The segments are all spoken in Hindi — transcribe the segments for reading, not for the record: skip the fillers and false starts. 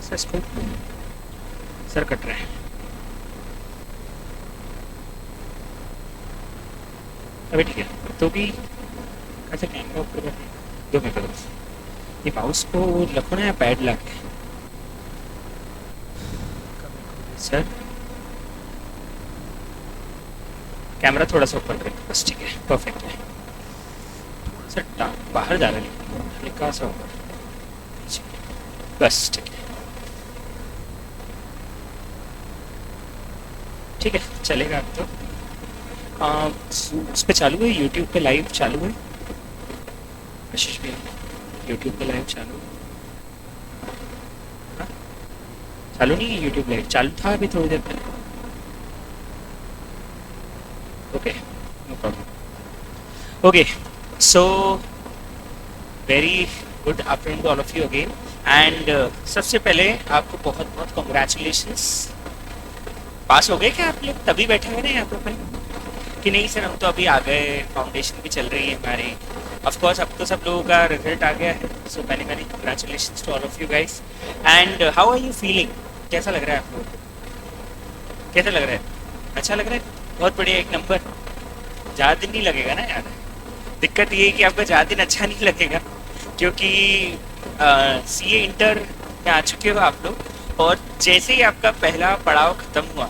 सा इसमें सर कट रहा है। अभी ठीक है। तो भी कैसे कैमरा ऊपर कर 2 मिनट करो। ये माउस को रखो ना या पैड ला के सर, कैमरा थोड़ा सा ऊपर करें बस, ठीक है, परफेक्ट है सर। बाहर जा रहा है हल्का सा ऊपर, बस ठीक है। ठीक है, चलेगा अब तो। उस पे चालू है, यूट्यूब पे लाइव चालू है आशीष भैया, यूट्यूब पे लाइव चालू है? हाँ? चालू नहीं है यूट्यूब लाइव? चालू था अभी थोड़ी देर पहले। Okay, no problem. Okay, so very good afternoon to all of you again. And सबसे पहले आपको बहुत बहुत कॉन्ग्रेचुलेशंस। पास हो गए क्या आप लोग? तभी बैठे हुए ना यहाँ पे अपन कि नहीं सर हम तो अभी आ गए, फाउंडेशन भी चल रही है हमारी। ऑफ कोर्स अब तो सब लोगों का रिजल्ट आ गया है, so many many congratulations to all of you guys. And how are you feeling? कैसा लग रहा है आप लोगों को? कैसा लग रहा है? अच्छा लग रहा है? बहुत बढ़िया, एक नंबर। ज़्यादा दिन नहीं लगेगा ना यार। दिक्कत ये है कि आपका ज़्यादा दिन अच्छा नहीं लगेगा, क्योंकि सीए इंटर में आ चुके हो आप लोग, और जैसे ही आपका पहला पड़ाव खत्म हुआ,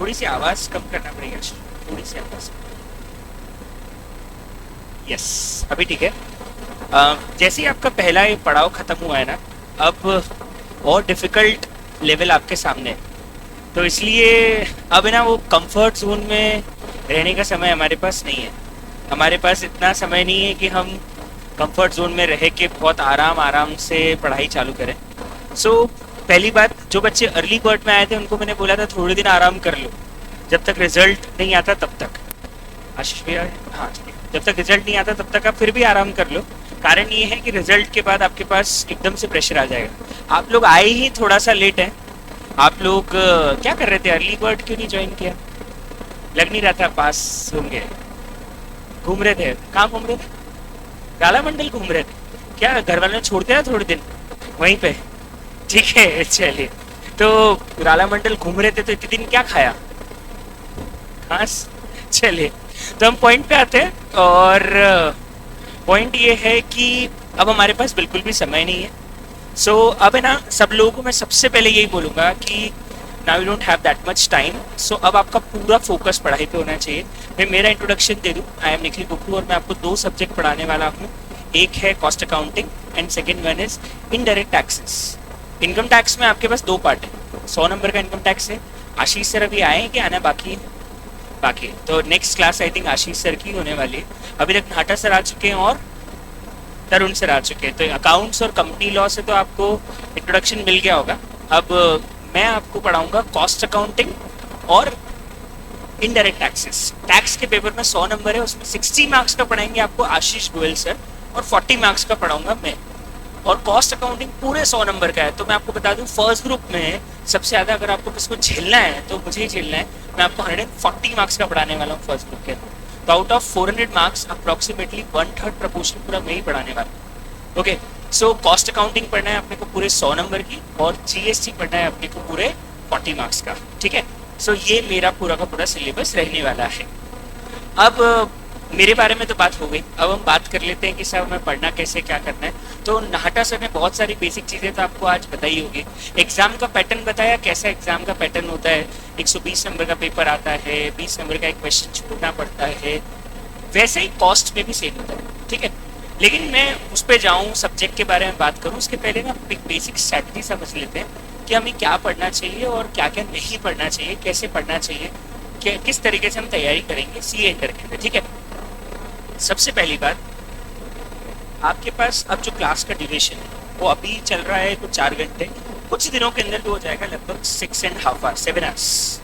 थोड़ी सी आवाज़ कम करना पड़ेगा, थोड़ी सी आवाज़। यस, अभी ठीक है। जैसे ही आपका पहला ये पड़ाव खत्म हुआ है ना, अब और डिफ़िकल्ट लेवल आपके सामने है। तो इसलिए अब ना वो कंफर्ट जोन में रहने का समय हमारे पास नहीं है। हमारे पास इतना समय नहीं है कि हम कंफर्ट जोन में रह के बहुत आराम से पढ़ाई चालू करें। सो पहली बात, जो बच्चे अर्ली बर्ड में आए थे उनको मैंने बोला था थोड़े दिन आराम कर लो, जब तक रिजल्ट नहीं आता तब तक। आशीष भैया, हाँ, जब तक रिजल्ट नहीं आता तब तक आप फिर भी आराम कर लो। कारण ये है कि रिजल्ट के बाद आपके पास एकदम से प्रेशर आ जाएगा। आप लोग आए ही थोड़ा सा लेट है। आप लोग क्या कर रहे थे? अर्ली बर्ड क्यों नहीं ज्वाइन किया? लग नहीं रहा था पास होंगे। घूम रहे थे? कहाँ घूम रहे थे? काला मंडल घूम रहे थे क्या? घर वाले छोड़ते हैं थोड़े दिन वहीं पे? ठीक है, चलिए। तो काला मंडल घूम रहे थे तो इतने दिन क्या खाया? घास? चलिए, तो हम पॉइंट पे आते हैं। और पॉइंट ये है कि अब हमारे पास बिल्कुल भी समय नहीं है। सो अब है ना, सब लोगों को मैं सबसे पहले यही बोलूँगा कि now you don't have that much time. So अब आपका पूरा फोकस पढ़ाई पे होना चाहिए। मैं मेरा इंट्रोडक्शन दे दूँ। आई एम निखिल गुप्तू और मैं आपको 2 सब्जेक्ट पढ़ाने वाला हूँ। एक है cost accounting and second one is indirect taxes. Income tax में आपके पास 2 पार्ट है। 100 नंबर का इनकम टैक्स है। आशीष सर अभी आए हैं कि आना बाकी है? बाकी है। तो next class I think Ashish sir की होने वाली है। अभी तक नाटा सर आ चुके हैं और तरुण सर आ चुके हैं। तो अकाउंट्स और कंपनी लॉ से तो आपको इंट्रोडक्शन मिल गया होगा। अब मैं आपको पढ़ाऊंगा कॉस्ट अकाउंटिंग और इनडायरेक्ट टैक्सेस। टैक्स के पेपर में 100 नंबर है, उसमें 60 मार्क्स का पढ़ाएंगे आपको आशीष गोयल सर, और 40 मार्क्स का पढ़ाऊंगा मैं। और कॉस्ट अकाउंटिंग पूरे 100 नंबर का है। तो मैं आपको बता दूं, फर्स्ट ग्रुप में सबसे ज़्यादा अगर आपको किसको झेलना है तो मुझे ही झेलना है। मैं आपको 140 मार्क्स का पढ़ाने वाला हूँ फर्स्ट ग्रुप के अंदर। तो out of 400 marks approximately 1/3 proportion पूरा मैं ही पढ़ाने वाला हूँ। ओके, सो कॉस्ट अकाउंटिंग पढ़ना है अपने को पूरे 100 नंबर की, और जीएसटी पढ़ना है अपने को पूरे 40 मार्क्स का। ठीक है, सो ये मेरा पूरा का पूरा सिलेबस रहने वाला है। अब मेरे बारे में तो बात हो गई, अब हम बात कर लेते हैं कि सर हमें पढ़ना कैसे, क्या करना है। तो नाहटा सर ने बहुत सारी बेसिक चीज़ें तो आपको आज बताई होगी। एग्जाम का पैटर्न बताया, कैसा एग्जाम का पैटर्न होता है। 120 नंबर का पेपर आता है, 20 नंबर का एक क्वेश्चन छोड़ना पड़ता है। वैसे ही कॉस्ट में भी सेम होता है। ठीक है, लेकिन मैं उस पर जाऊँ, सब्जेक्ट के बारे में बात करूँ, उसके पहले ना एक बेसिक स्ट्रैटेजी समझ लेते हैं कि हमें क्या पढ़ना चाहिए और क्या क्या नहीं पढ़ना चाहिए, कैसे पढ़ना चाहिए, किस तरीके से हम तैयारी करेंगे सीए इंटर के अंदर। ठीक है, सबसे पहली बात, आपके पास अब जो क्लास का ड्यूरेशन है वो अभी चल रहा है कुछ 4 घंटे, कुछ दिनों के अंदर तो हो जाएगा लगभग 6.5 आवर्स, 7 आवर्स।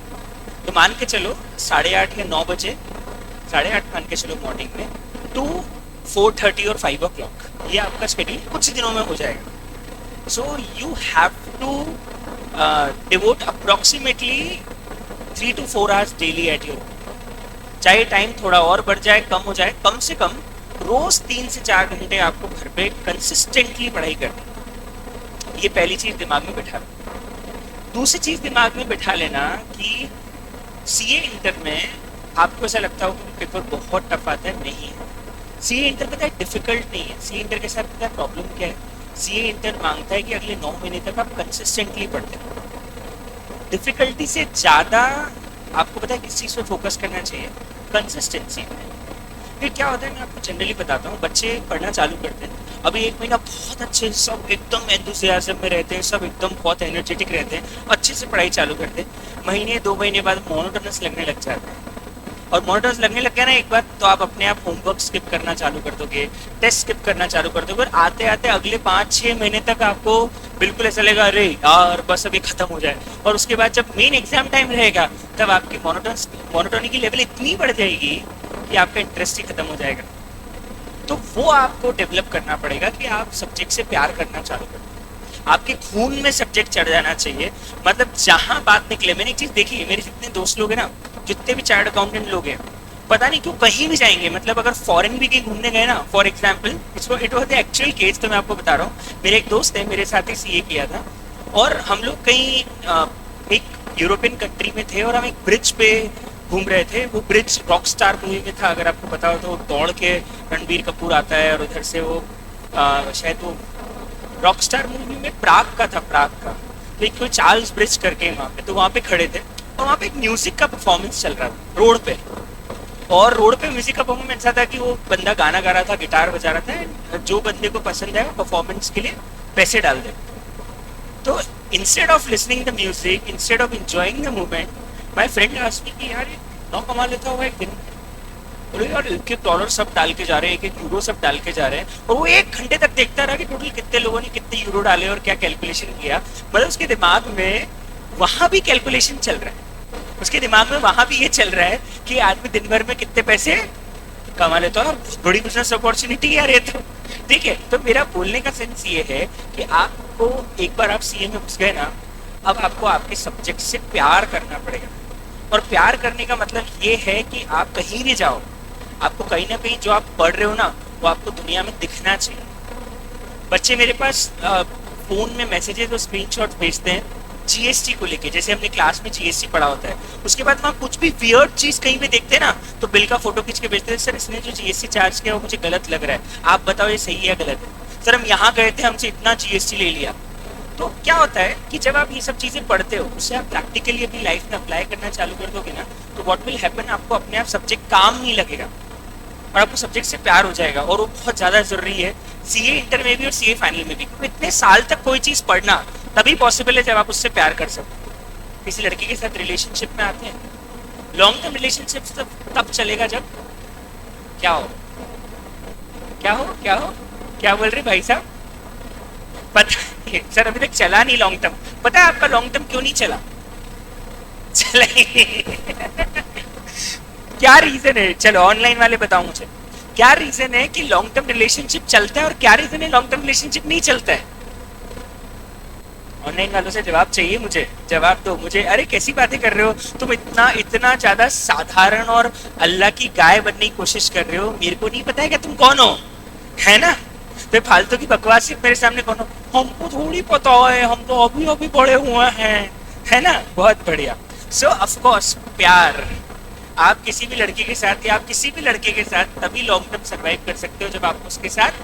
तो मान के चलो 8:30 या 9 बजे, 8:30 मान के चलो मॉर्निंग में, टू 4:30 और 5 o'clock, ये आपका शेड्यूल कुछ दिनों में हो जाएगा। So you have to devote approximately 3 to 4 hours daily at your. चाहे टाइम थोड़ा और बढ़ जाए, कम हो जाए, कम से कम रोज 3 से 4 घंटे आपको घर पे कंसिस्टेंटली पढ़ाई करनी। ये पहली चीज दिमाग में बिठा लो। दूसरी चीज दिमाग में बिठा लेना कि सीए इंटर में आपको ऐसा लगता हो कि पेपर बहुत टफ आता है, नहीं है। सीए इंटर पता है डिफिकल्ट नहीं है। सीए इंटर के साथ पता है प्रॉब्लम क्या है? सीए इंटर मांगता है कि अगले 9 महीने तक आप कंसिस्टेंटली पढ़ते हैं। डिफिकल्टी से ज़्यादा आपको पता है किस चीज़ पे फोकस करना चाहिए? कंसिस्टेंसी में। फिर क्या होता है मैं आपको जनरली बताता हूँ, बच्चे पढ़ना चालू करते हैं, अभी 1 महीना बहुत अच्छे, सब एकदम एंथुसियाज्म में रहते हैं, सब एकदम बहुत एनर्जेटिक रहते हैं, अच्छे से पढ़ाई चालू करते हैं। महीने 2 महीने बाद मोनोटोनस लगने लग जाता है, और मोनोटोनस लगने लग गया ना एक बार, तो आप अपने आप होमवर्क स्किप करना चालू कर दोगे, टेस्ट स्किप करना चालू कर दोगे, और आते आते अगले 5-6 महीने तक आपको बिल्कुल ऐसा लगेगा अरे यार बस अभी खत्म हो जाए। और उसके बाद जब मेन एग्जाम टाइम रहेगा तब आपकी मोनोटोनी की लेवल इतनी बढ़ जाएगी कि आपका इंटरेस्ट ही खत्म हो जाएगा। तो वो आपको डेवलप करना पड़ेगा कि आप सब्जेक्ट से प्यार करना चालू कर दो। आपके खून में सब्जेक्ट चढ़ जाना चाहिए, मतलब जहां बात निकले। मैंने एक चीज देखी है, मेरे जितने दोस्त लोग हैं ना, जितने भी चार्टर्ड अकाउंटेंट लोग हैं, पता नहीं क्यों कहीं भी जाएंगे, मतलब अगर फॉरेन भी कहीं घूमने गए ना, for example it was the actual case, तो मैं आपको बता रहा हूँ। मेरे एक दोस्त है, मेरे साथ ही सीए किया था, और हम लोग कहीं एक यूरोपियन कंट्री में थे, और हम एक ब्रिज पे घूम रहे थे। वो ब्रिज रॉकस्टार मूवी में था, अगर आपको पता हो तो। दौड़ के रणबीर कपूर आता है, और उधर से वो शायद वो रॉकस्टार मूवी में प्राग का था, प्राग का। तो एक कोई चार्ल्स ब्रिज करके वहाँ पे, तो वहाँ पे खड़े थे, और वहाँ पे एक म्यूजिक का परफॉर्मेंस चल रहा था रोड पे। और रोड पे म्यूजिक का परफॉर्मेंस ऐसा था कि वो बंदा गाना गा रहा था, गिटार बजा रहा था, जो बंदे को पसंद है वो परफॉर्मेंस के लिए पैसे डाल दे। तो instead of listening the music, instead of enjoying the movement, my friend asked me कि यार ये 9 कमा लेता होगा एक दिन में। बोले यार $1 सब डाल के जा रहे हैं, 1 यूरो सब डाल के जा रहे हैं। और वो 1 घंटे तक देखता रहा कि टोटल कितने लोगों ने कितने यूरो डाले और क्या कैलकुलेशन किया। मतलब उसके दिमाग में वहां भी कैलकुलेशन चल रहा है, उसके दिमाग में वहां भी ये चल रहा है कि आदमी दिन भर में कितने पैसे कमा लेता है, और बड़ी बिजनेस अपॉर्चुनिटी यार ये तो। ठीक है, तो मेरा बोलने का सेंस ये है कि आपको एक बार आप सीए में घुस गए ना, अब आपको आपके सब्जेक्ट से प्यार करना पड़ेगा। और प्यार करने का मतलब ये है कि आप कहीं भी जाओ, आपको कहीं ना कहीं जो आप पढ़ रहे हो ना, वो आपको दुनिया में दिखना चाहिए। बच्चे मेरे पास फोन में मैसेजेस और स्क्रीनशॉट भेजते हैं जीएसटी को लेके, जैसे हमने क्लास में जीएसटी पढ़ा होता है, उसके बाद वहाँ कुछ भी वियर्ड चीज कहीं पे देखते हैं ना, तो बिल का फोटो खींच के भेजते हैं, सर इसने जो जीएसटी चार्ज किया वो मुझे गलत लग रहा है, आप बताओ ये सही है गलत है। सर हम यहाँ गए थे, हमसे इतना जीएसटी ले लिया। तो क्या होता है कि जब आप ये सब चीजें पढ़ते हो, उससे आप प्रैक्टिकली अपनी लाइफ में अप्लाई करना चालू कर दोगे ना, तो व्हाट विल हैपन, आपको अपने आप सब्जेक्ट काम नहीं लगेगा, और आपको सब्जेक्ट से प्यार हो जाएगा। और वो बहुत ज्यादा जरूरी है सीए इंटर में भी और सीए फाइनल में भी। इतने साल तक कोई चीज पढ़ना तभी पॉसिबल है जब आप उससे प्यार कर सको। किसी लड़की के साथ रिलेशनशिप में आते हैं, लॉन्ग टर्म रिलेशनशिप तब चलेगा जब क्या हो क्या हो क्या हो क्या बोल रहे भाई साहब? पता सर अभी तक चला नहीं लॉन्ग टर्म। पता है आपका लॉन्ग टर्म क्यों नहीं चला? चला क्या रीजन है? चलो ऑनलाइन वाले बताओ मुझे, क्या रीजन है कि लॉन्ग टर्म रिलेशनशिप चलता है और क्या रीजन है लॉन्ग टर्म रिलेशनशिप नहीं चलता है? ऑनलाइन वालों से जवाब चाहिए मुझे, जवाब दो मुझे। अरे कैसी बातें कर रहे हो तुम, इतना इतना ज्यादा साधारण और अल्लाह की गाय बनने की कोशिश कर रहे हो। मेरे को नहीं पता है कि तुम कौन हो, है ना? तो फालतू की बकवास सिर्फ मेरे सामने कौन हो, हमको थोड़ी पता है, हम तो अभी अभी बड़े हुए हैं, है ना? बहुत बढ़िया। सो ऑफ कोर्स प्यार, आप किसी भी लड़की के साथ या आप किसी भी लड़के के साथ तभी लॉन्ग टर्म सर्वाइव कर सकते हो जब आप उसके साथ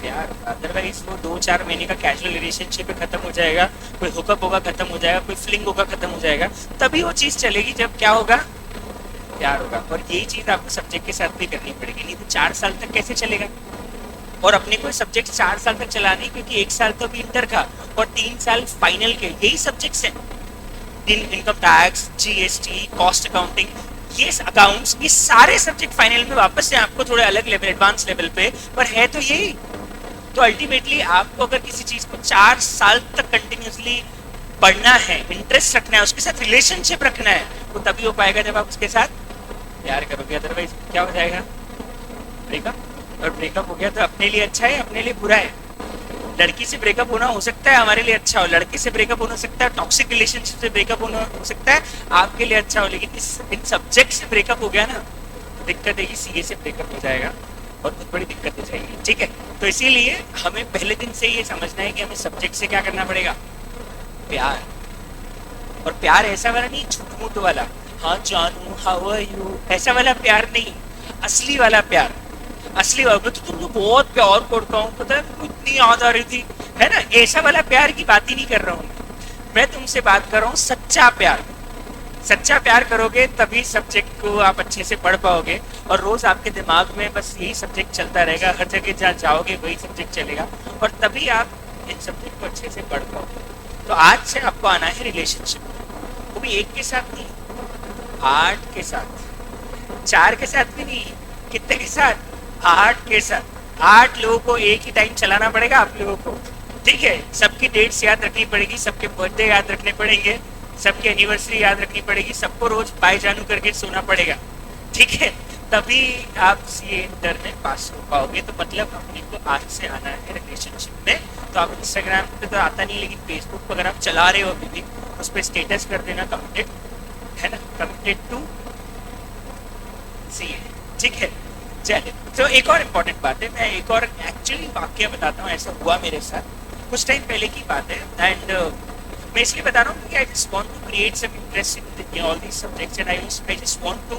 प्यार। अदरवाइज वो 2-4 महीने का कैजुअल रिलेशनशिप खत्म हो जाएगा, कोई हुकअप होगा खत्म हो जाएगा, कोई फ्लिंग होगा खत्म हो जाएगा, तभी वो चीज चलेगी जब क्या होगा, प्यार होगा। और यही चीज आपको सब्जेक्ट के साथ भी करनी पड़ेगी, नहीं तो 4 साल तक कैसे चलेगा? और अपने कोई सब्जेक्ट 4 साल तक चलाने, क्योंकि 1 साल तो अभी इंटर का और 3 साल फाइनल के, यही सब्जेक्ट्स हैं। Income tax, GST, cost accounting, ये अकाउंट्स, ये सारे सब्जेक्ट फाइनल में वापस से आपको थोड़े अलग लेवल, एडवांस लेवल पे, पर है तो यही। तो अल्टीमेटली आपको अगर किसी चीज को 4 साल तक कंटिन्यूसली पढ़ना है, इंटरेस्ट रखना है, उसके साथ रिलेशनशिप रखना है, तो तभी हो पाएगा जब आप उसके साथ प्यार करोगे। अदरवाइज क्या हो जाएगा, ब्रेकअप। और ब्रेकअप हो गया तो अपने लिए अच्छा है, अपने लिए बुरा है। लड़की से ब्रेकअप होना हो सकता है हमारे लिए अच्छा हो, लड़के से ब्रेकअप होना हो सकता है, टॉक्सिक रिलेशनशिप से ब्रेकअप होना हो सकता है आपके लिए अच्छा हो, लेकिन इन सब्जेक्ट से ब्रेकअप हो गया ना, दिक्कत है कि सीए से ब्रेकअप हो जाएगा और बहुत बड़ी दिक्कत हो जाएगी। ठीक है। तो इसीलिए हमें पहले दिन से ये समझना है कि हमें सब्जेक्ट से क्या करना पड़ेगा, प्यार। और प्यार ऐसा वाला नहीं झूठ मूठ वाला, हाँ जानू हाउ आर यू, ऐसा वाला प्यार नहीं, असली वाला प्यार। असली वाला मैं तो तुमको बहुत प्यार करता हूँ, पता है इतनी याद आ रही थी, है ना, ऐसा वाला प्यार की बात ही नहीं कर रहा हूँ मैं तुमसे बात कर रहा हूँ सच्चा प्यार। सच्चा प्यार करोगे तभी सब्जेक्ट को आप अच्छे से पढ़ पाओगे, और रोज आपके दिमाग में बस यही सब्जेक्ट चलता रहेगा, हर जगह जहाँ जाओगे वही सब्जेक्ट चलेगा, और तभी आप इन सब्जेक्ट को अच्छे से पढ़ पाओगे। तो आज से आपको आना है रिलेशनशिप, वो भी एक के साथ नहीं, 8 के साथ, 4 के साथ भी नहीं, कितने के साथ, 8 के साथ। 8 लोगों को एक ही टाइम चलाना पड़ेगा आप लोगों को, ठीक है। सबकी डेट्स याद रखनी पड़ेगी, सबके बर्थडे याद रखने पड़ेंगे, सबकी एनिवर्सरी याद रखनी पड़ेगी, सबको रोज बाय जानू करके सोना पड़ेगा, ठीक है। तभी आप सीए इंटर में पास हो पाओगे। तो मतलब अपने को आज से आना है रिलेशनशिप में। तो आप इंस्टाग्राम पे तो आता नहीं, लेकिन फेसबुक पर अगर आप चला रहे हो अभी भी, उस पर स्टेटस कर देना कमिटेड, है ना, कमिटेड टू सीए, ठीक है। चलिए, तो एक और इम्पोर्टेंट बात है, मैं एक और एक्चुअली वाक्य बताता हूँ, ऐसा हुआ मेरे साथ कुछ टाइम पहले की बात है। एंड मैं इसलिए बता रहा हूँ कि I just want to create some interest in all these subjects, and I just want to,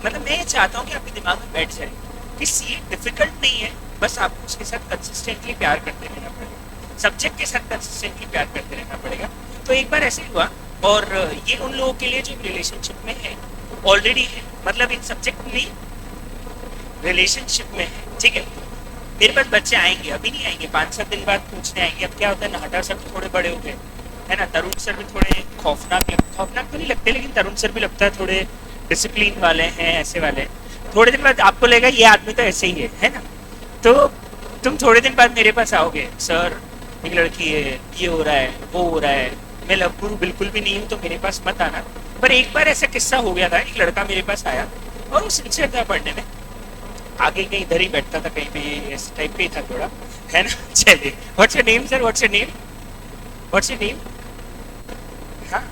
मतलब मैं ये चाहता हूँ कि आपके दिमाग में बैठ जाए कि सीए डिफिकल्ट नहीं है, बस आपको उसके साथ कंसिस्टेंटली प्यार करते रहना पड़ेगा, सब्जेक्ट के साथ कंसिस्टेंटली प्यार करते रहना पड़ेगा। तो एक बार ऐसे हुआ, और ये उन लोगों के लिए जो रिलेशनशिप में है, ऑलरेडी है, मतलब इन सब्जेक्ट में रिलेशनशिप में है, ठीक है। मेरे पास बच्चे आएंगे, अभी नहीं आएंगे, 5-7 दिन बाद पूछने आएंगे। अब क्या होता है, नाहटा सर तो थोड़े बड़े हो गए, है ना, तरुण सर भी थोड़े खौफनाक तो नहीं लगते, लेकिन तरुण सर भी लगता है थोड़े डिसिप्लिन वाले हैं, ऐसे वाले। थोड़े दिन बाद आपको लगेगा ये आदमी तो ऐसे ही है ना। तो तुम थोड़े दिन बाद मेरे पास आओगे, सर एक लड़की है, ये हो रहा है, वो हो रहा है, मैं लव गुरु बिल्कुल भी नहीं हूँ, तो मेरे पास मत आना। पर एक बार ऐसा किस्सा हो गया था, एक लड़का मेरे पास आया और वो सिंसियर था पढ़ने में, आगे कहीं इधर ही बैठता था, कहीं पे इस टाइप पे ही था थोड़ा, है ना। चलिए, what's your name sir, what's your name, what's your name, हाँ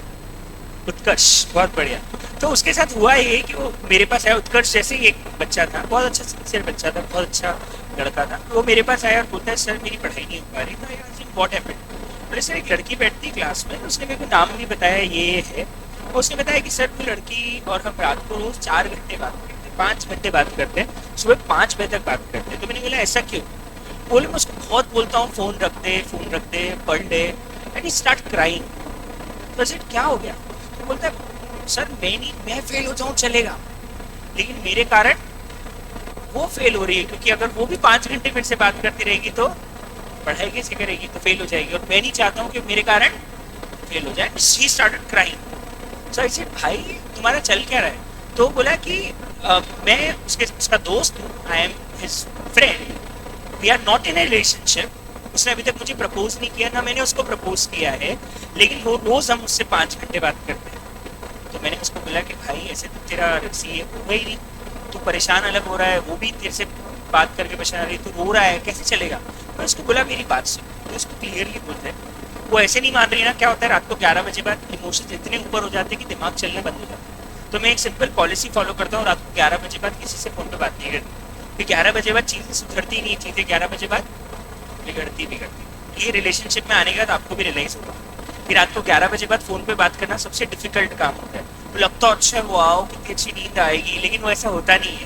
उत्कर्ष, बहुत बढ़िया। तो उसके साथ हुआ ये कि वो मेरे पास आया, उत्कर्ष जैसे ही एक बच्चा था, बहुत अच्छा सिंसियर बच्चा था, बहुत अच्छा लड़का था। वो मेरे पास आया और बोलता है सर मेरी पढ़ाई नहीं हो पा रही, तो व्हाट हैपेंड। बोले सर एक लड़की बैठती क्लास में, उसने मेरे को नाम भी बताया ये है, उसने बताया कि सर वो लड़की और हम रात को रोज 4 घंटे बात करते हैं, 5 घंटे बात करते हैं, सुबह 5 बजे तक बात करते हैं। तो मैंने बोला ऐसा क्यों। बोले मैं उसको बहुत बोलता हूँ फोन रख दे पढ़ ले, एंड ही स्टार्ट क्राइंग। तो सर क्या हो गया। तो बोलता है सर मैं फेल हो जाऊँ चलेगा, लेकिन मेरे कारण वो फेल हो रही है, क्योंकि अगर वो भी 5 घंटे मेरे से बात करती रहेगी तो पढ़ाई कैसे करेगी, तो फेल हो जाएगी, और मैं नहीं चाहता हूँ कि मेरे कारण फेल हो जाए। She started crying. So I said भाई तुम्हारा चल क्या रहा है। तो बोला कि मैं उसका दोस्त हूँ, I am his friend, we are not in a relationship. उसने अभी तक मुझे प्रपोज नहीं किया, ना मैंने उसको प्रपोज किया है, लेकिन वो रोज हम उससे 5 घंटे बात करते हैं। तो मैंने उसको बोला कि भाई ऐसे तो तेरा सीए होगा ही नहीं, तू परेशान अलग हो रहा है, वो भी तेरे से बात करके परेशान रही, तू रो रहा है, कैसे चलेगा। मैं उसको बोला मेरी बात सुन, तो उसको क्लियरली बोलते हैं, वो ऐसे नहीं मान रही ना। क्या होता है रात को 11 बजे बाद इमोशंस इतने ऊपर हो जाते हैं कि दिमाग चलना बंद हो जाता है। तो मैं एक सिंपल पॉलिसी फॉलो करता हूँ, रात को 11 बजे बाद किसी से फोन पे बात नहीं करती, कि 11 बजे बाद चीज़ें सुधरती नहीं, चीज़ें 11 बजे बाद बिगड़ती। ये रिलेशनशिप में आने के बाद आपको भी रियलाइज होगा कि रात को 11 बजे बाद फोन पे बात करना सबसे डिफिकल्ट काम होता है। तो लगता है अच्छा वो आओ कितनी अच्छी नींद आएगी, लेकिन वो ऐसा होता नहीं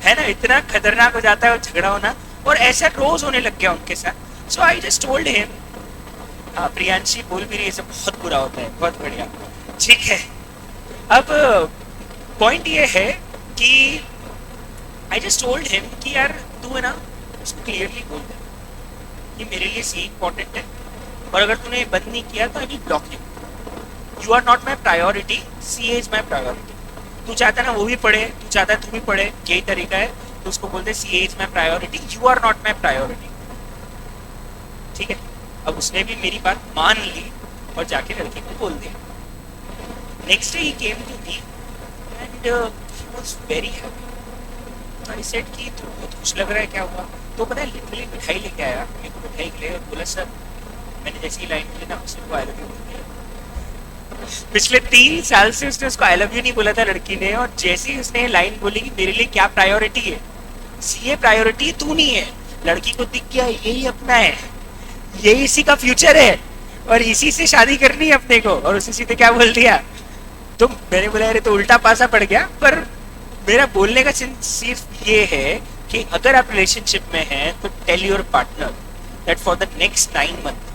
है ना। इतना खतरनाक हो जाता है वो झगड़ा होना, और ऐसा रोज होने लग गया उनके साथ। So I just told him, Priyanshi बोल भी रही है, सब बहुत बुरा होता है, बहुत बढ़िया, ठीक है। अब पॉइंट ये है कि आई जस्ट टोल्ड हिम कि यार तू है ना, उसको क्लियरली बोल दे कि मेरे लिए सी इंपॉर्टेंट है, और अगर तूने बंद नहीं किया तो I will block you. You are not my priority, she is my priority. तू चाहता है ना वो भी पढ़े, तू चाहता है तू भी पढ़े, यही तरीका है। तो उसको बोलते see is my priority, you are not my priority, ठीक है। अब उसने भी मेरी बात मान ली और जाके लड़की को बोल दिया। Next day he came to me and he was very happy. I said कि तू बहुत खुश लग रहा है, क्या हुआ। तो पता है लिटरली मिठाई लेके आया मेरे को, मिठाई के लिए, और बोला सर मैंने जैसी लाइन बोली ना उसने को आई लव यू बोल दिया। पिछले 3 साल से उसने उसको आई लव यू नहीं बोला था लड़की ने, और जैसे ही उसने लाइन बोली कि मेरे लिए क्या प्रायोरिटी है, सीए प्रायोरिटी तू नहीं है, लड़की को दिख गया यही अपना है, यही इसी का फ्यूचर है और इसी से शादी करनी है अपने को, और उसे सीधे क्या बोल दिया। तो मैंने बोला अरे तो उल्टा पासा पड़ गया। पर मेरा बोलने का सिर्फ ये है कि अगर आप रिलेशनशिप में हैं तो tell your partner that for the next 9 month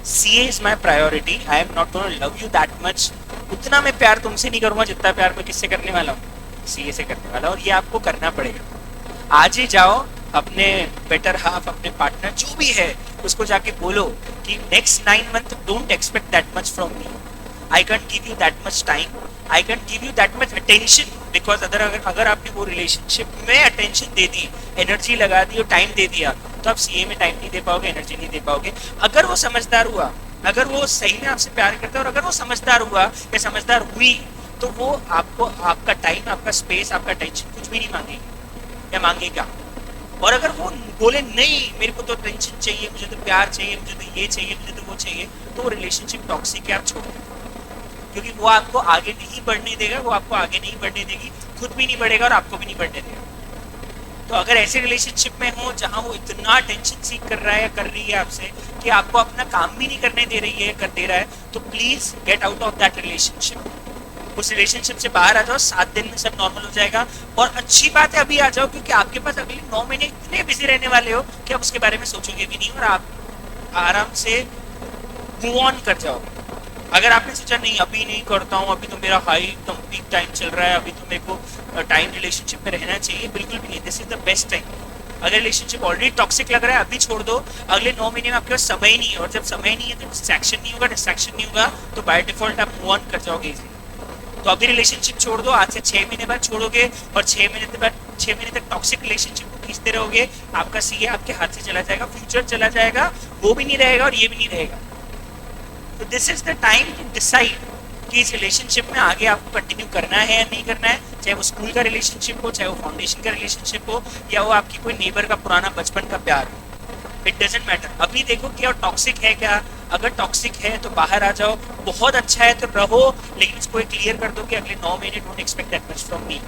CA is my priority, I am not gonna love you that much. उतना मैं प्यार तुमसे नहीं करूंगा जितना प्यार मैं किससे करने वाला हूँ, CA से करने वाला, और ये आपको करना पड़ेगा। आज ही जाओ अपने बेटर हाफ, अपने पार्टनर जो भी है उसको जाके बोलो कि next 9 month don't expect that much from me, I can give you that much time, I can give you that much attention, because अगर आपने वो रिलेशनशिप में अटेंशन दे दी, एनर्जी लगा दी और टाइम दे दिया, तो आप CA में टाइम नहीं दे पाओगे, एनर्जी नहीं दे पाओगे। अगर वो समझदार हुआ, अगर वो सही में आपसे प्यार करता है और अगर वो समझदार हुआ या समझदार हुई, तो वो आपको आपका टाइम, आपका स्पेस, आपका टेंशन कुछ भी नहीं मांगेगी या मांगेगा। और अगर वो बोले नहीं मेरे को तो टेंशन चाहिए, मुझे तो प्यार चाहिए, मुझे तो ये चाहिए, मुझे तो वो चाहिए, तो वो रिलेशनशिप टॉक्सिक है, आप छोड़ दें, क्योंकि वो आपको आगे नहीं बढ़ने देगा, वो आपको आगे नहीं बढ़ने देगी, खुद भी नहीं बढ़ेगा और आपको भी नहीं बढ़ने देगा। तो अगर ऐसे रिलेशनशिप में हो जहां वो इतना टेंशन सीख कर रहा है या कर रही है आपसे कि आपको अपना काम भी नहीं करने दे रही है, कर दे रहा है, तो please get out of that relationship. उस रिलेशनशिप से बाहर आ जाओ, 7 दिन में सब नॉर्मल हो जाएगा। और अच्छी बात है अभी आ जाओ, क्योंकि आपके पास अगले 9 महीने इतने बिजी रहने वाले हो कि आप उसके बारे में सोचोगे भी नहीं और आप आराम से मूव ऑन कर जाओगे। अगर आपने सोचा नहीं अभी नहीं करता हूँ, अभी तो मेरा हाई एकदम पीक टाइम चल रहा है, अभी तो मेरे को टाइम रिलेशनशिप में रहना चाहिए, बिल्कुल भी नहीं, this is the best time. अगर रिलेशनशिप ऑलरेडी टॉक्सिक लग रहा है अभी छोड़ दो, अगले 9 महीने में आपके पास समय ही नहीं है, और जब समय नहीं है तो डिस्ट्रैक्शन नहीं होगा, डिस्ट्रैक्शन नहीं होगा तो बाय डिफॉल्ट आप मूव ऑन कर जाओगे इजीली। तो अभी रिलेशनशिप छोड़ दो, आज से 6 महीने बाद छोड़ोगे और 6 महीने तक टॉक्सिक रिलेशनशिप को खींचते रहोगे, आपका CA आपके हाथ से चला जाएगा, फ्यूचर चला जाएगा, वो भी नहीं रहेगा और ये भी नहीं रहेगा। तो this is the time to decide कि इस रिलेशनशिप में आगे आपको कंटिन्यू करना है या नहीं करना है, चाहे वो स्कूल का रिलेशनशिप हो, चाहे वो फाउंडेशन का रिलेशनशिप हो, या वो आपकी कोई नेबर का पुराना बचपन का प्यार हो, इट डजंट मैटर। अभी देखो कि और टॉक्सिक है क्या, अगर टॉक्सिक है तो बाहर आ जाओ, बहुत अच्छा है तो रहो, लेकिन इसको क्लियर कर दो कि अगले 9 महीने don't expect that much from me,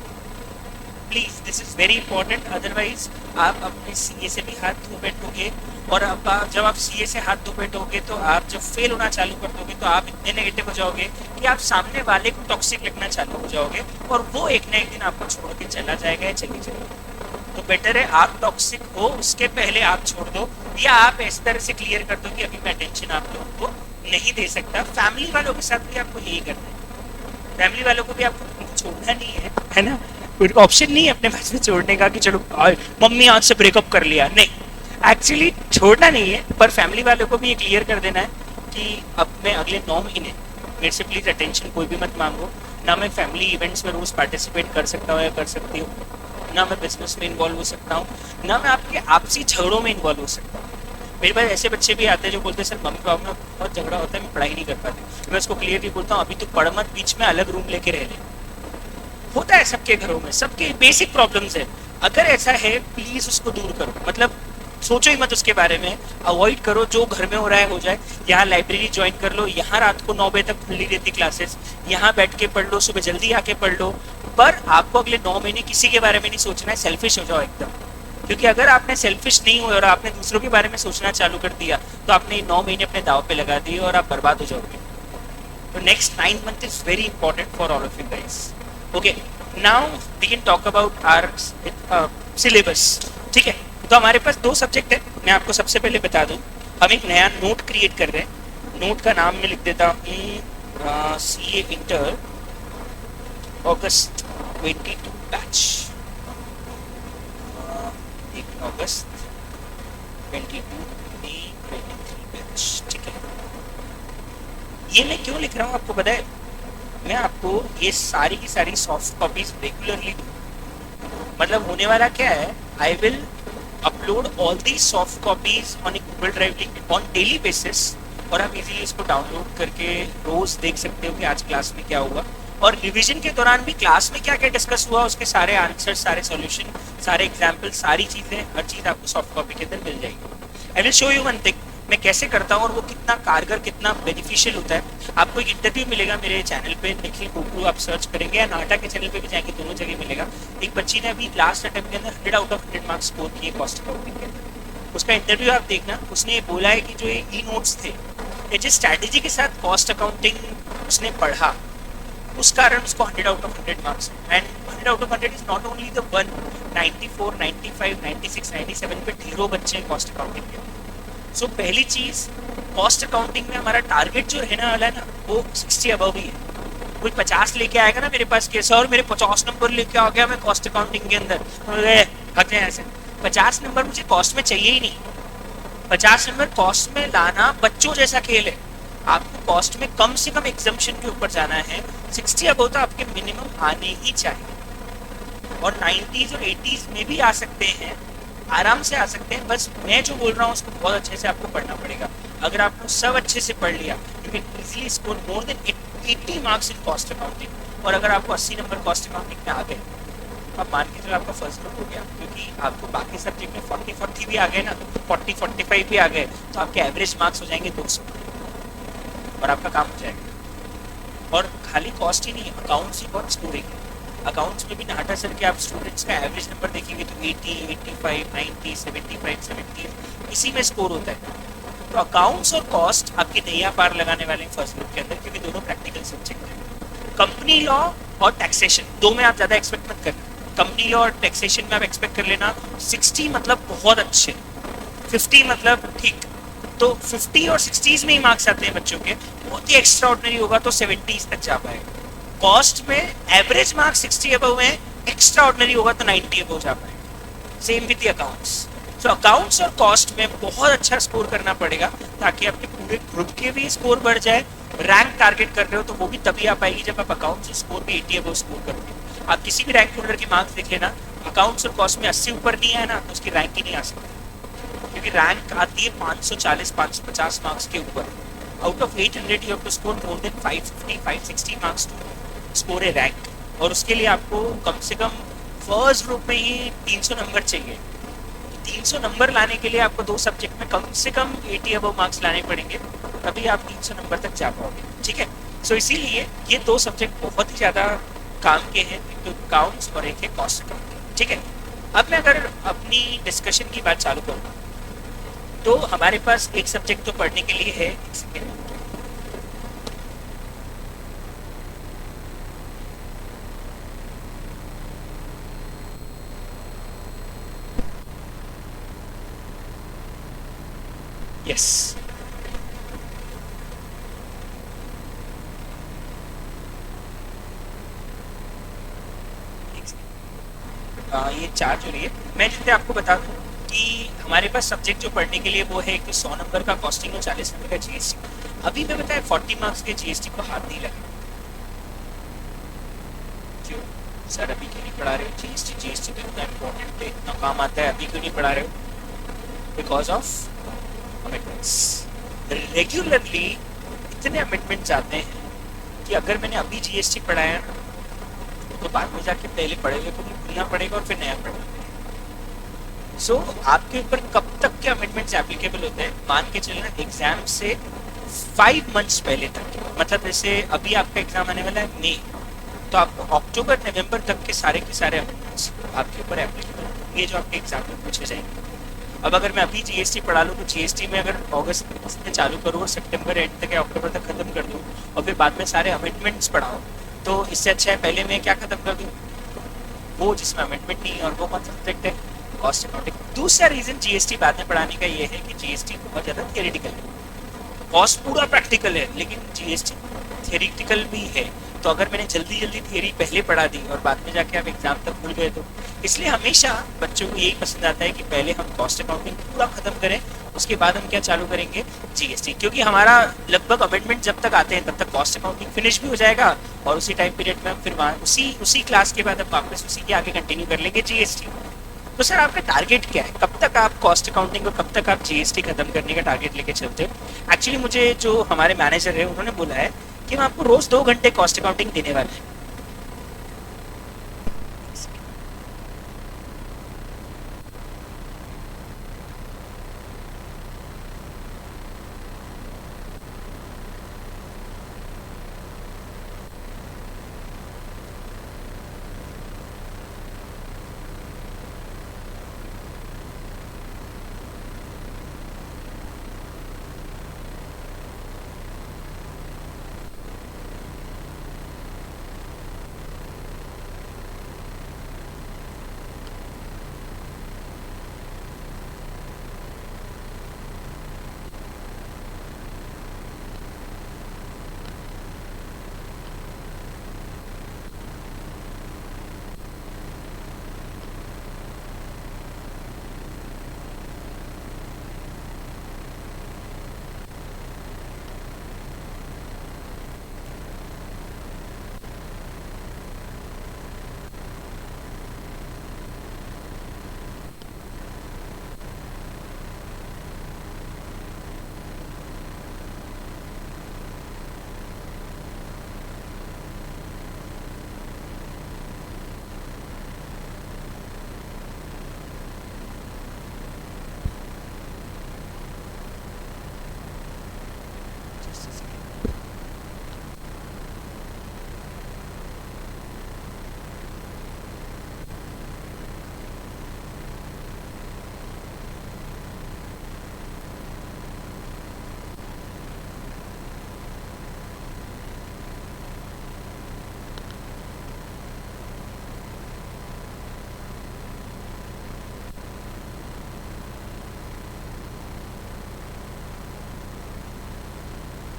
please, this is very important. Otherwise आप अपने CA से भी हाथ धो बैठोगे, और अब जब आप CA से हाथ धो बैठोगे तो आप जब फेल होना चालू कर दोगे तो आप इतने नेगेटिव हो जाओगे कि आप सामने वाले को टॉक्सिक लगना चालू हो जाओगे, और वो एक ना एक दिन आपको छोड़ के चला जाएगा या चली जाएगी। तो बेटर है आप टॉक्सिक हो उसके पहले आप छोड़ दो, या आप इस तरह से क्लियर कर दो कि अभी मैं टेंशन आप लोगों को नहीं दे सकता। फैमिली वालों के साथ भी आपको यही करना है, फैमिली वालों को भी आपको छोड़ना नहीं है ना, कोई ऑप्शन नहीं है अपने पास में छोड़ने का कि चलो मम्मी आज से ब्रेकअप कर लिया, नहीं, एक्चुअली छोड़ना नहीं है, पर फैमिली वालों को भी ये क्लियर कर देना है कि अब मैं अगले 9 महीने मेरे से प्लीज अटेंशन कोई भी मत मांगो, ना मैं फैमिली इवेंट्स में रोज पार्टिसिपेट कर सकता हूँ या कर सकती हूँ, ना मैं बिजनेस में इन्वॉल्व हो सकता हूँ, ना मैं आपके आपसी झगड़ों में इन्वॉल्व हो सकता हूँ। मेरे पास ऐसे बच्चे भी आते हैं जो बोलते हैं सर मम्मी पापा में बहुत झगड़ा होता है, मैं पढ़ाई नहीं कर पाती। मैं उसको क्लियरली बोलता हूँ अभी तो पढ़ मत, बीच में अलग रूम लेके रह ले। होता है सबके घरों में, सबके बेसिक प्रॉब्लम्स है। अगर ऐसा है प्लीज उसको दूर करो, मतलब सोचो ही मत उसके बारे में, अवॉइड करो, जो घर में हो रहा है हो जाए। यहाँ लाइब्रेरी ज्वाइन कर लो, यहाँ रात को 9 बजे तक खुली रहती क्लासेस, यहाँ बैठ के पढ़ लो, सुबह जल्दी आके पढ़ लो, पर आपको अगले 9 महीने किसी के बारे में नहीं सोचना है, सेल्फिश हो जाओ एकदम। क्योंकि अगर आपने सेल्फिश नहीं हुए और आपने दूसरों के बारे में सोचना चालू कर दिया तो आपने 9 महीने अपने दाव पे लगा दिए और आप बर्बाद हो जाओगे। तो next 9 month is very important for all of you guys. Okay, now we can talk about our syllabus. ठीक है, तो हमारे पास 2 सब्जेक्ट है। मैं आपको सबसे पहले बता दूं, हम एक नया नोट क्रिएट कर रहे हैं। नोट का नाम मैं लिख देता हूँ CA इंटर अगस्त 22 बैच, अगस्त 22 बैच। ठीक है, ये मैं क्यों लिख रहा हूँ आपको पता है? मैं आपको ये सारी की सारी सॉफ्ट कॉपीज रेगुलरली दूँ। मतलब होने वाला क्या है, I will upload all the soft copies on A Google drive link on daily basis, और आप इजीली इसको डाउनलोड करके रोज देख सकते हो कि आज क्लास में क्या हुआ, और रिवीजन के दौरान भी क्लास में क्या क्या डिस्कस हुआ, उसके सारे आंसर, सारे सॉल्यूशन, सारे एग्जाम्पल, सारी चीजें, हर चीज आपको सॉफ्ट कॉपी के अंदर मिल जाएगी। I will show you one thing, मैं कैसे करता हूँ और वो कितना कारगर, कितना बेनिफिशियल होता है। आपको एक इंटरव्यू मिलेगा मेरे चैनल पे, निखिल कुकरू आप सर्च करेंगे, या नाटा के चैनल पे भी जाएंगे, दोनों जगह मिलेगा। एक बच्ची ने अभी लास्ट अटेम्प्ट के अंदर 100 आउट ऑफ 100 मार्क्स स्कोर किए कॉस्ट अकाउंटिंग के अंदर। उसका इंटरव्यू आप देखना, उसने ये बोला है कि जो ये ई नोट्स थे, ये जिस स्ट्रैटेजी के साथ कॉस्ट अकाउंटिंग उसने पढ़ा, उस कारण उसको 100 out of 100 marks. And 100 out of 100 is not only the one, 94, 95, 96, 97 पे ढेरों बच्चे हैं कॉस्ट अकाउंटिंग के। सो पहली चीज, कॉस्ट अकाउंटिंग में हमारा टारगेट जो रहने वाला है ना, वो 60 अबव ही है। कोई 50 लेके आएगा ना मेरे पास के सर मेरे 50 नंबर लेके आ गया मैं कॉस्ट अकाउंटिंग के अंदर, हट जाए ऐसे। 50 नंबर मुझे कॉस्ट में चाहिए ही नहीं। 50 नंबर कॉस्ट में लाना बच्चों जैसा खेल है। आपको कॉस्ट में कम से कम एग्जाम्पशन के ऊपर जाना है। 60 अबव तो आपके मिनिमम आने ही चाहिए, और 90s और 80s में भी आ सकते हैं, आराम से आ सकते हैं। बस मैं जो बोल रहा हूँ उसको बहुत अच्छे से आपको पढ़ना पड़ेगा। अगर आपने सब अच्छे से पढ़ लिया, you can easily score more then 80 marks in cost accounting. और अगर आपको 80 नंबर कॉस्ट अकाउंटिंग में आ गए, अब मान के चलो आपका फर्स्ट ग्रुप हो गया, क्योंकि आपको बाकी सब्जेक्ट में 40 भी आ गए ना, 40-45 भी आ गए, तो आपके एवरेज मार्क्स हो जाएंगे 200 और आपका काम हो जाएगा। और खाली कॉस्ट ही नहीं, अकाउंट्स ही बहुत स्कोरिंग है। अकाउंट्स में भी नाटा सर के आप स्टूडेंट्स का एवरेज नंबर देखेंगे तो 80, 85, 90, 75, 70 इसी में स्कोर होता है। तो अकाउंट्स और कॉस्ट आपकी नैया पार लगाने वाले हैं फर्स्ट ग्रुप के अंदर, क्योंकि दोनों प्रैक्टिकल सब्जेक्ट हैं। कंपनी लॉ और टैक्सेशन, दो में आप ज़्यादा एक्सपेक्ट मत करना। कंपनी लॉ और टैक्सेशन में आप एक्सपेक्ट कर लेना 60 मतलब बहुत अच्छे, 50 मतलब ठीक। तो 50 और 60s में ही मार्क्स आते हैं बच्चों के, बहुत ही एक्स्ट्रा ऑर्डिनरी होगा तो 70s तक जा पाएगा। कॉस्ट में एवरेज मार्क्स 60 अबव है, एक्स्ट्रा ऑर्डिनरी होगा तो 90 अबव जा पाएगा। Same with accounts. So accounts और कॉस्ट में बहुत अच्छा स्कोर करना पड़ेगा, ताकि आपके पूरे ग्रुप के भी स्कोर बढ़ जाए। रैंक टारगेट कर रहे हो तो वो भी तभी आ पाएगी जब आप अकाउंट्स स्कोर भी 80 अबव स्कोर करते हो। आप किसी भी रैंक होल्डर की मार्क्स देख लेना, अकाउंट्स और कॉस्ट में 80 ऊपर नहीं है ना, तो उसकी रैंक ही नहीं आ सकती, क्योंकि रैंक आती है 540, 550 मार्क्स के ऊपर। Out of 800 you have to score more than 550, 560 marks to score a rank. और उसके लिए आपको कम से कम फर्स्ट ग्रुप में ही 300 नंबर चाहिए। 300 नंबर लाने के लिए आपको दो सब्जेक्ट में कम से कम 80 अबव मार्क्स लाने पड़ेंगे, तभी आप 300 नंबर तक जा पाओगे। ठीक है, सो इसीलिए ये दो सब्जेक्ट बहुत ही ज़्यादा काम के हैं, एक तो अकाउंट्स और एक है कॉस्ट अकाउंटिंग। ठीक है, अब मैं अगर अपनी डिस्कशन की बात चालू करूँ तो हमारे पास एक सब्जेक्ट तो पढ़ने के लिए है, यस ये चार्ज हो रही है। मैं जैसे आपको बता दूं कि हमारे पास सब्जेक्ट जो पढ़ने के लिए वो है, एक तो 100 नंबर का कॉस्टिंग और 40 नंबर का जीएसटी। अभी मैं बताया 40 मार्क्स के जीएसटी को हाथ नहीं लगा। क्यों सर अभी क्यों नहीं पढ़ा रहे हो जीएसटी? जीएसटी तो इतना इम्पोर्टेंट है, इतना काम आता है, अभी क्यों नहीं पढ़ा रहे हो? Because of अमिटमेंट्स। रेगुलरली इतने अमिटमेंट्स आते हैं कि अगर मैंने अभी जीएसटी पढ़ाया ना, तो बाद में जाके पहले पढ़े हुए को भी भूलना पड़ेगा और फिर नया पढ़ना। सो आपके ऊपर कब तक के अमेंडमेंट्स एप्लीकेबल होते हैं, मान के चलना एग्जाम से 5 मंथ्स पहले तक। मतलब जैसे अभी आपका एग्जाम आने वाला है मई, तो आप अक्टूबर नवंबर तक के सारे अमेंडमेंट्स आपके ऊपर एप्लीकेबल, ये जो आपके एग्जाम में पूछे जाएंगे। अब अगर मैं अभी जीएसटी पढ़ा लूँ तो जीएसटी में अगर अगस्त में चालू करूँ और सितंबर एंड तक या अक्टूबर तक खत्म कर दूँ और फिर बाद में सारे अमेंडमेंट्स पढ़ाऊँ, तो इससे अच्छा है पहले मैं क्या खत्म कर दूँ, वो जिसमें अमेंडमेंट नहीं है। और वो कौन सा सब्जेक्ट है? Cost accounting. दूसरा रीजन जीएसटी बाद में पढ़ाने का ये है कि जीएसटी बहुत ज़्यादा थियोरेटिकल है, कॉस्ट पूरा प्रैक्टिकल है, लेकिन जीएसटी थियोरेटिकल भी है। तो अगर मैंने जल्दी थियोरी पहले पढ़ा दी और बाद में जाके आप एग्जाम तक भूल गए, तो इसलिए हमेशा बच्चों को यही पसंद आता है कि पहले हम कॉस्ट अकाउंटिंग पूरा खत्म करें, उसके बाद हम क्या चालू करेंगे? जीएसटी। क्योंकि हमारा लगभग अमेंडमेंट जब तक आते हैं तब तक कॉस्ट अकाउंटिंग फिनिश भी हो जाएगा, और उसी टाइम पीरियड में हम फिर वहाँ उसी क्लास के बाद हम वापस उसी के आगे कंटिन्यू कर लेंगे जीएसटी। तो सर आपका टारगेट क्या है? कब तक आप कॉस्ट अकाउंटिंग और कब तक आप जीएसटी खत्म करने का टारगेट लेके चलते हो? एक्चुअली मुझे जो हमारे मैनेजर है उन्होंने बोला है कि हम आपको रोज 2 घंटे कॉस्ट अकाउंटिंग देने वाले हैं।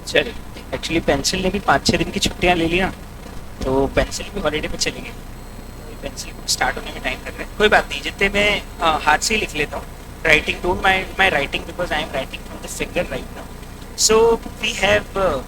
चलिए, एक्चुअली पेंसिल ने भी 5-6 दिन की छुट्टियां ले ली ना, तो पेंसिल भी हॉलीडे पे चली गई। पेंसिल स्टार्ट होने में टाइम लग रहा है, कोई बात नहीं, जितने मैं हाथ से ही लिख लेता हूँ। Writing, don't mind my writing because I am writing from the finger right now. So we have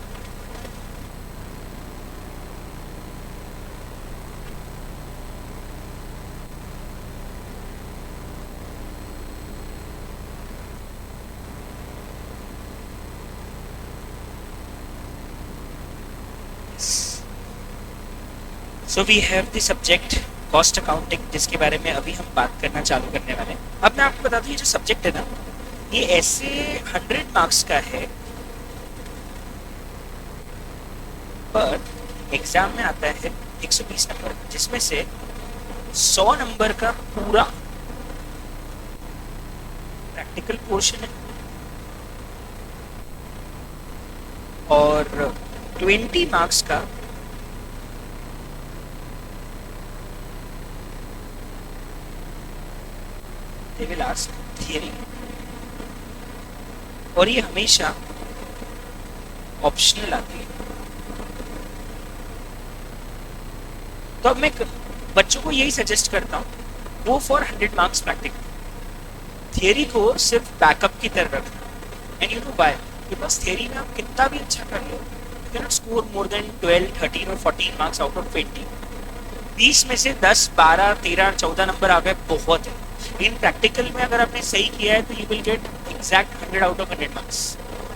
so we have the subject cost accounting, जिसके बारे में अभी हम बात करना चालू करने वाले हैं। अब मैं आपको बता दूं, ये जो सब्जेक्ट है ना, ये ऐसे 100 मार्क्स का है, पर एग्जाम में आता है 120 नंबर, जिसमें से 100 नंबर का पूरा प्रैक्टिकल पोर्शन है और 20 मार्क्स का they will ask थियरी, और ये हमेशा ऑप्शनल आती है। तो अब मैं बच्चों को यही सजेस्ट करता हूँ, go for 100 marks practical, theory को सिर्फ बैकअप की तरह रखना। And you know why? Because theory में आप कितना भी अच्छा कर लो, you can not score more than 12, 13 और 14 मार्क्स आउट ऑफ 20। 20 में से 10, 12, 13, 14 नंबर आ गए, बहुत है। इन प्रैक्टिकल में अगर आपने सही किया है तो you will get exact 100 out of 100 marks,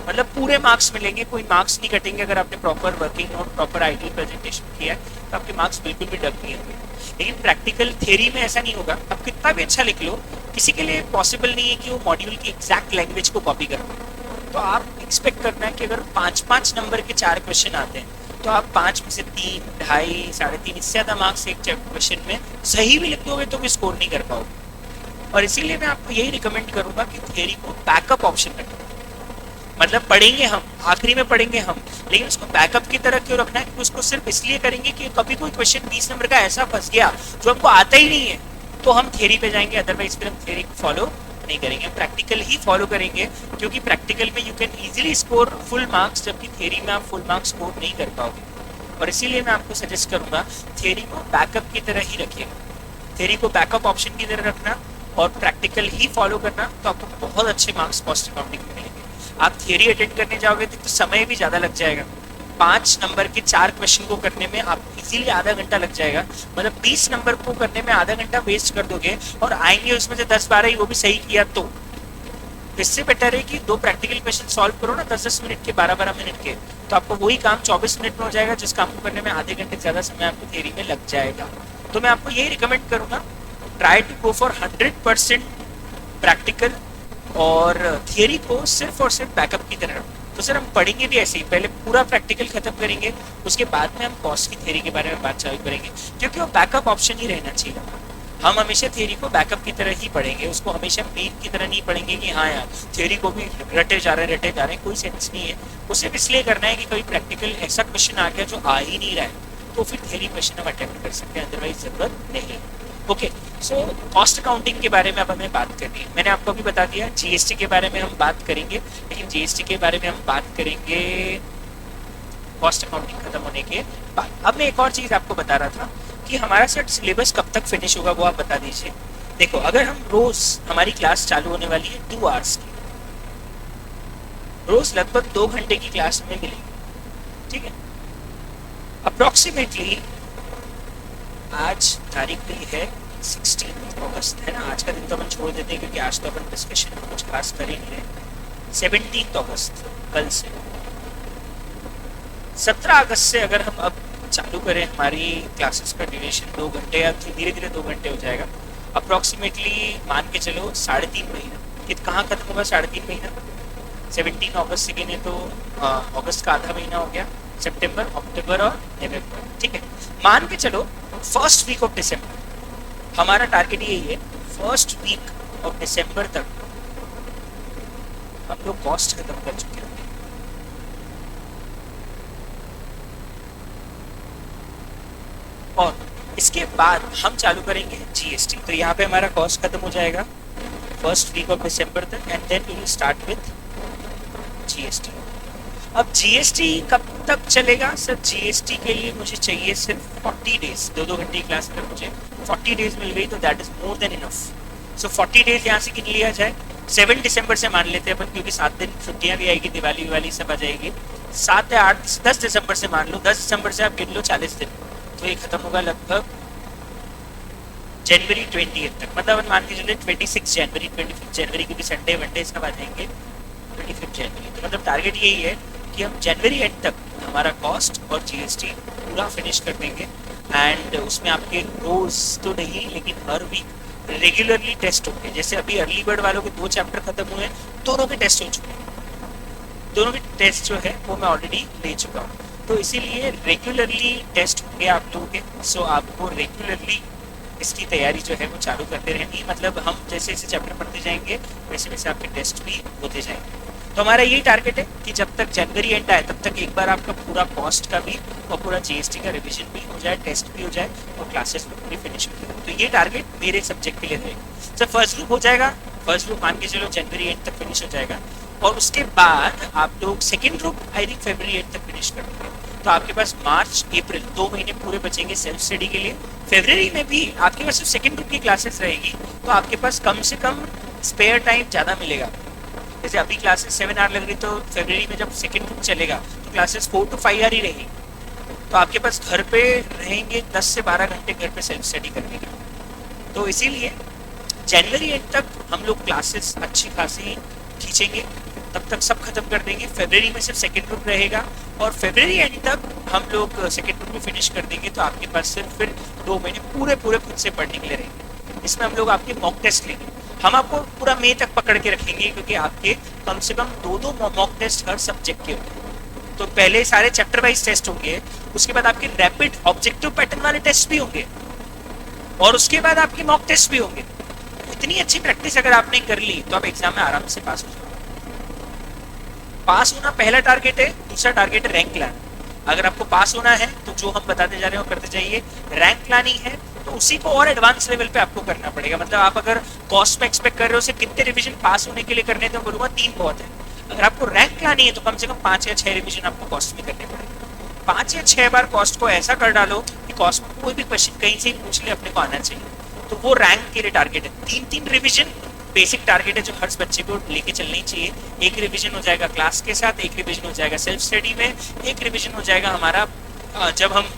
मतलब पूरे मार्क्स मिलेंगे, कोई मार्क्स नहीं कटेंगे। अगर आपने proper working note, proper ideal presentation किया है तो आपके मार्क्स बिल्कुल भी डग नहीं होंगे। लेकिन प्रैक्टिकल थियरी में ऐसा नहीं होगा, आप कितना भी अच्छा लिख लो, किसी के लिए पॉसिबल नहीं है कि वो मॉड्यूल की एग्जैक्ट लैंग्वेज को कॉपी कर पाए। तो आप एक्सपेक्ट करना है कि अगर 5-5 नंबर के 4 क्वेश्चन आते हैं तो आप 5 में से 3, 2.5, 3.5, इससे ज़्यादा मार्क्स एक क्वेश्चन में सही भी लिख दोगे तो भी स्कोर नहीं कर पाओगे। और इसीलिए मैं आपको यही रिकमेंड करूंगा कि थियरी को बैकअप ऑप्शन रखें, मतलब पढ़ेंगे हम, आखिरी में पढ़ेंगे हम, लेकिन उसको बैकअप की तरह क्यों रखना है कि उसको सिर्फ इसलिए करेंगे कि कभी कोई क्वेश्चन 20 नंबर का ऐसा फंस गया जो हमको आता ही नहीं है तो हम थियरी पे जाएंगे, अदरवाइज फिर हम थियरी को फॉलो नहीं करेंगे, प्रैक्टिकल ही फॉलो करेंगे। क्योंकि प्रैक्टिकल में you can easily score full marks, जबकि थियरी में आप फुल मार्क्स स्कोर नहीं कर पाओगे। और इसीलिए मैं आपको सजेस्ट करूंगा थियरी को बैकअप की तरह ही रखिएगा, थियरी को बैकअप ऑप्शन की तरह रखना और प्रैक्टिकल ही फॉलो करना, तो आपको बहुत अच्छे मार्क्स कॉस्ट अकाउंटिंग में मिलेंगे। आप थियरी अटेंड करने जाओगे तो समय भी ज़्यादा लग जाएगा, 5 नंबर के 4 क्वेश्चन को करने में आप इजीली आधा घंटा लग जाएगा, मतलब 20 नंबर को करने में आधा घंटा वेस्ट कर दोगे और आएंगे उसमें से 10-12 ही, वो भी सही किया तो। इससे बेटर है कि 2 प्रैक्टिकल क्वेश्चन सॉल्व करो ना 10-10 मिनट के, 12-12 मिनट के, तो आपको वही काम 24 मिनट में हो जाएगा, जिस काम को करने में आधे घंटे ज़्यादा समय आपको थियरी में लग जाएगा। तो मैं आपको यही रिकमेंड करूँगा, try to go for 100% practical और थियरी को सिर्फ और सिर्फ बैकअप की तरह। तो सर हम पढ़ेंगे भी ऐसे ही, पहले पूरा प्रैक्टिकल खत्म करेंगे, उसके बाद में हम कॉस्ट की थियरी के बारे में बात चालू करेंगे, क्योंकि वो बैकअप ऑप्शन ही रहना चाहिए। हम हमेशा थियरी को बैकअप की तरह ही पढ़ेंगे, उसको हमेशा मेन की तरह नहीं पढ़ेंगे कि हाँ यार थियरी को भी रटे जा रहे हैं, कोई सेंस नहीं है। वो सिर्फ इसलिए करना है कि कोई प्रैक्टिकल ऐसा क्वेश्चन आ गया जो आ ही नहीं रहा है, तो फिर थियरी क्वेश्चन हम अटेम्प्ट कर सकते हैं, अदरवाइज जरूरत नहीं। ओके, सो कॉस्ट अकाउंटिंग के बारे में अब हमें बात करनी है। मैंने आपको भी बता दिया जीएसटी के बारे में हम बात करेंगे, लेकिन जीएसटी के बारे में हम बात करेंगे कॉस्ट अकाउंटिंग खत्म होने के बाद। अब मैं एक और चीज़ आपको बता रहा था कि हमारा सर सिलेबस कब तक फिनिश होगा, वो आप बता दीजिए। देखो, अगर हम रोज, हमारी क्लास चालू होने वाली है 2 आवर्स की, रोज लगभग 2 घंटे की क्लास हमें मिलेगी, ठीक है। अप्रोक्सीमेटली आज तारीख भी है 16 अगस्त, है ना, आज का दिन तो अपन छोड़ देते हैं क्योंकि आज तो अपन डिस्कशन में कुछ खास कर ही नहीं रहे। 17 अगस्त कल से 17 अगस्त से अगर हम अब चालू करें हमारी क्लासेस का ड्यूरेशन 2 घंटे या धीरे धीरे 2 घंटे हो जाएगा, अप्रोक्सीमेटली मान के चलो 3.5 महीना। कि कहाँ खत्म होगा 3.5 महीना? 17 अगस्त से गिने तो अगस्त का आधा महीना हो गया, सितंबर, अक्टूबर और नवंबर, ठीक है। मान के चलो फर्स्ट वीक ऑफ दिसंबर, हमारा टारगेट यही है, फर्स्ट वीक ऑफ दिसंबर तक हम लोग कॉस्ट खत्म कर चुके हैं। और इसके बाद हम चालू करेंगे जीएसटी। तो यहाँ पे हमारा कॉस्ट खत्म हो जाएगा फर्स्ट वीक ऑफ दिसंबर तक, and then we will start with GST. अब जीएसटी कब तक चलेगा सर? जीएसटी के लिए मुझे चाहिए सिर्फ 40 डेज, 2-2 घंटे की क्लास अगर मुझे 40 डेज मिल गई तो that is more than enough. So 40 days यहाँ से गिन लिया जाए, 7 दिसंबर से मान लेते हैं अपन, क्योंकि 7 दिन छुट्टियां भी आएगी, दिवाली वाली सब आ जाएगी। 7 या 8 10 दिसंबर से मान लो, 10 दिसंबर से आप गिन लो 40 दिन, तो ये खत्म होगा लगभग जनवरी 20 तक। मतलब अपन मान के चलिए 26 जनवरी, 25 जनवरी की भी संडे वनडे सब आ जाएंगे 25 जनवरी। तो मतलब टारगेट यही है कि हम जनवरी एंड तक हमारा कॉस्ट और जीएसटी पूरा फिनिश कर देंगे। एंड उसमें आपके रोज तो नहीं लेकिन हर वीक रेगुलरली टेस्ट होंगे। जैसे अभी अर्ली बर्ड वालों के 2 चैप्टर खत्म हुए, दोनों के टेस्ट हो चुके हैं, दोनों के टेस्ट जो है वो मैं ऑलरेडी ले चुका हूँ। तो इसीलिए रेगुलरली टेस्ट होंगे आप लोगों के। सो आपको रेगुलरली इसकी तैयारी जो है वो चालू करते रहनी। मतलब हम जैसे जैसे चैप्टर पढ़ते जाएंगे वैसे वैसे आपके टेस्ट भी होते जाएंगे। तो हमारा यही टारगेट है कि जब तक जनवरी एंड आए तब तक एक बार आपका पूरा कॉस्ट का भी और पूरा जीएसटी का रिवीजन भी हो जाए, टेस्ट भी हो जाए और क्लासेस भी पूरी फिनिश हो जाए। तो ये टारगेट मेरे सब्जेक्ट के लिए रहेगा। जब फर्स्ट ग्रुप हो जाएगा, फर्स्ट ग्रुप मान के चलो जनवरी एंड तक फिनिश हो जाएगा, और उसके बाद आप लोग second group I think February and तक फिनिश कर देंगे। तो आपके पास मार्च अप्रैल 2 महीने पूरे बचेंगे सेल्फ स्टडी के लिए। फरवरी में भी आपके पास सिर्फ सेकेंड ग्रुप की क्लासेस रहेगी, तो आपके पास कम से कम स्पेयर टाइम ज़्यादा मिलेगा। जैसे अभी क्लासेस 7 आवर लग रही, तो फरवरी में जब सेकेंड ग्रुप चलेगा तो क्लासेस 4 to 5 आवर ही रहेगी। तो आपके पास घर पे रहेंगे 10 से 12 घंटे घर पे सेल्फ स्टडी करने के लिए। तो इसीलिए जनवरी एंड तक हम लोग क्लासेस अच्छी खासी खींचेंगे, तब तक सब खत्म कर देंगे। फरवरी में सिर्फ सेकेंड ग्रुप रहेगा और फरवरी एंड तक हम लोग सेकेंड ग्रुप में फिनिश कर देंगे। तो आपके पास सिर्फ फिर 2 महीने पूरे पूरे खुद से पढ़ने के लिए रहेंगे। इसमें हम लोग आपके मॉक टेस्ट लेंगे, हम आपको पूरा मई तक पकड़ के रखेंगे, क्योंकि आपके कम से कम 2-2 मॉक टेस्ट हर सब्जेक्ट के होंगे। तो पहले सारे चैप्टर वाइज टेस्ट होंगे, उसके बाद आपके रैपिड ऑब्जेक्टिव पैटर्न वाले टेस्ट भी होंगे, और उसके बाद आपके मॉक टेस्ट भी होंगे। इतनी अच्छी प्रैक्टिस अगर आपने कर ली तो आप एग्जाम में आराम से पास हो जाओगे। पास होना पहला टारगेट है। दूसरा टारगेट है रैंक लाना। अगर आपको पास होना है तो जो हम बताते जा रहे हैं करते जाइए। रैंक लानी है तो उसी को और एडवांस लेवल पे आपको करना पड़ेगा। मतलब आप अगर कॉस्ट पे एक्सपेक्ट कर रहे हो सिर्फ कितने रिवीजन पास होने के लिए करने, तो बोलूंगा 3 बहुत है। अगर आपको रैंक लानी है तो कम से कम 5 या 6 रिवीजन आपको कॉस्ट में करने पड़ेगा। 5 या 6 बार कॉस्ट को ऐसा कर डालो कि कॉस्ट में कोई भी क्वेश्चन कहीं से पूछ ले अपने को आना चाहिए। तो वो रैंक के लिए टारगेट है। 3-3 रिवीजन बेसिक टारगेट है जो हर बच्चे को लेके चलनी चाहिए। एक रिवीजन हो जाएगा क्लास के साथ, एक रिवीजन हो जाएगा सेल्फ स्टडी में, एक रिवीजन हो जाएगा हमारा जब हम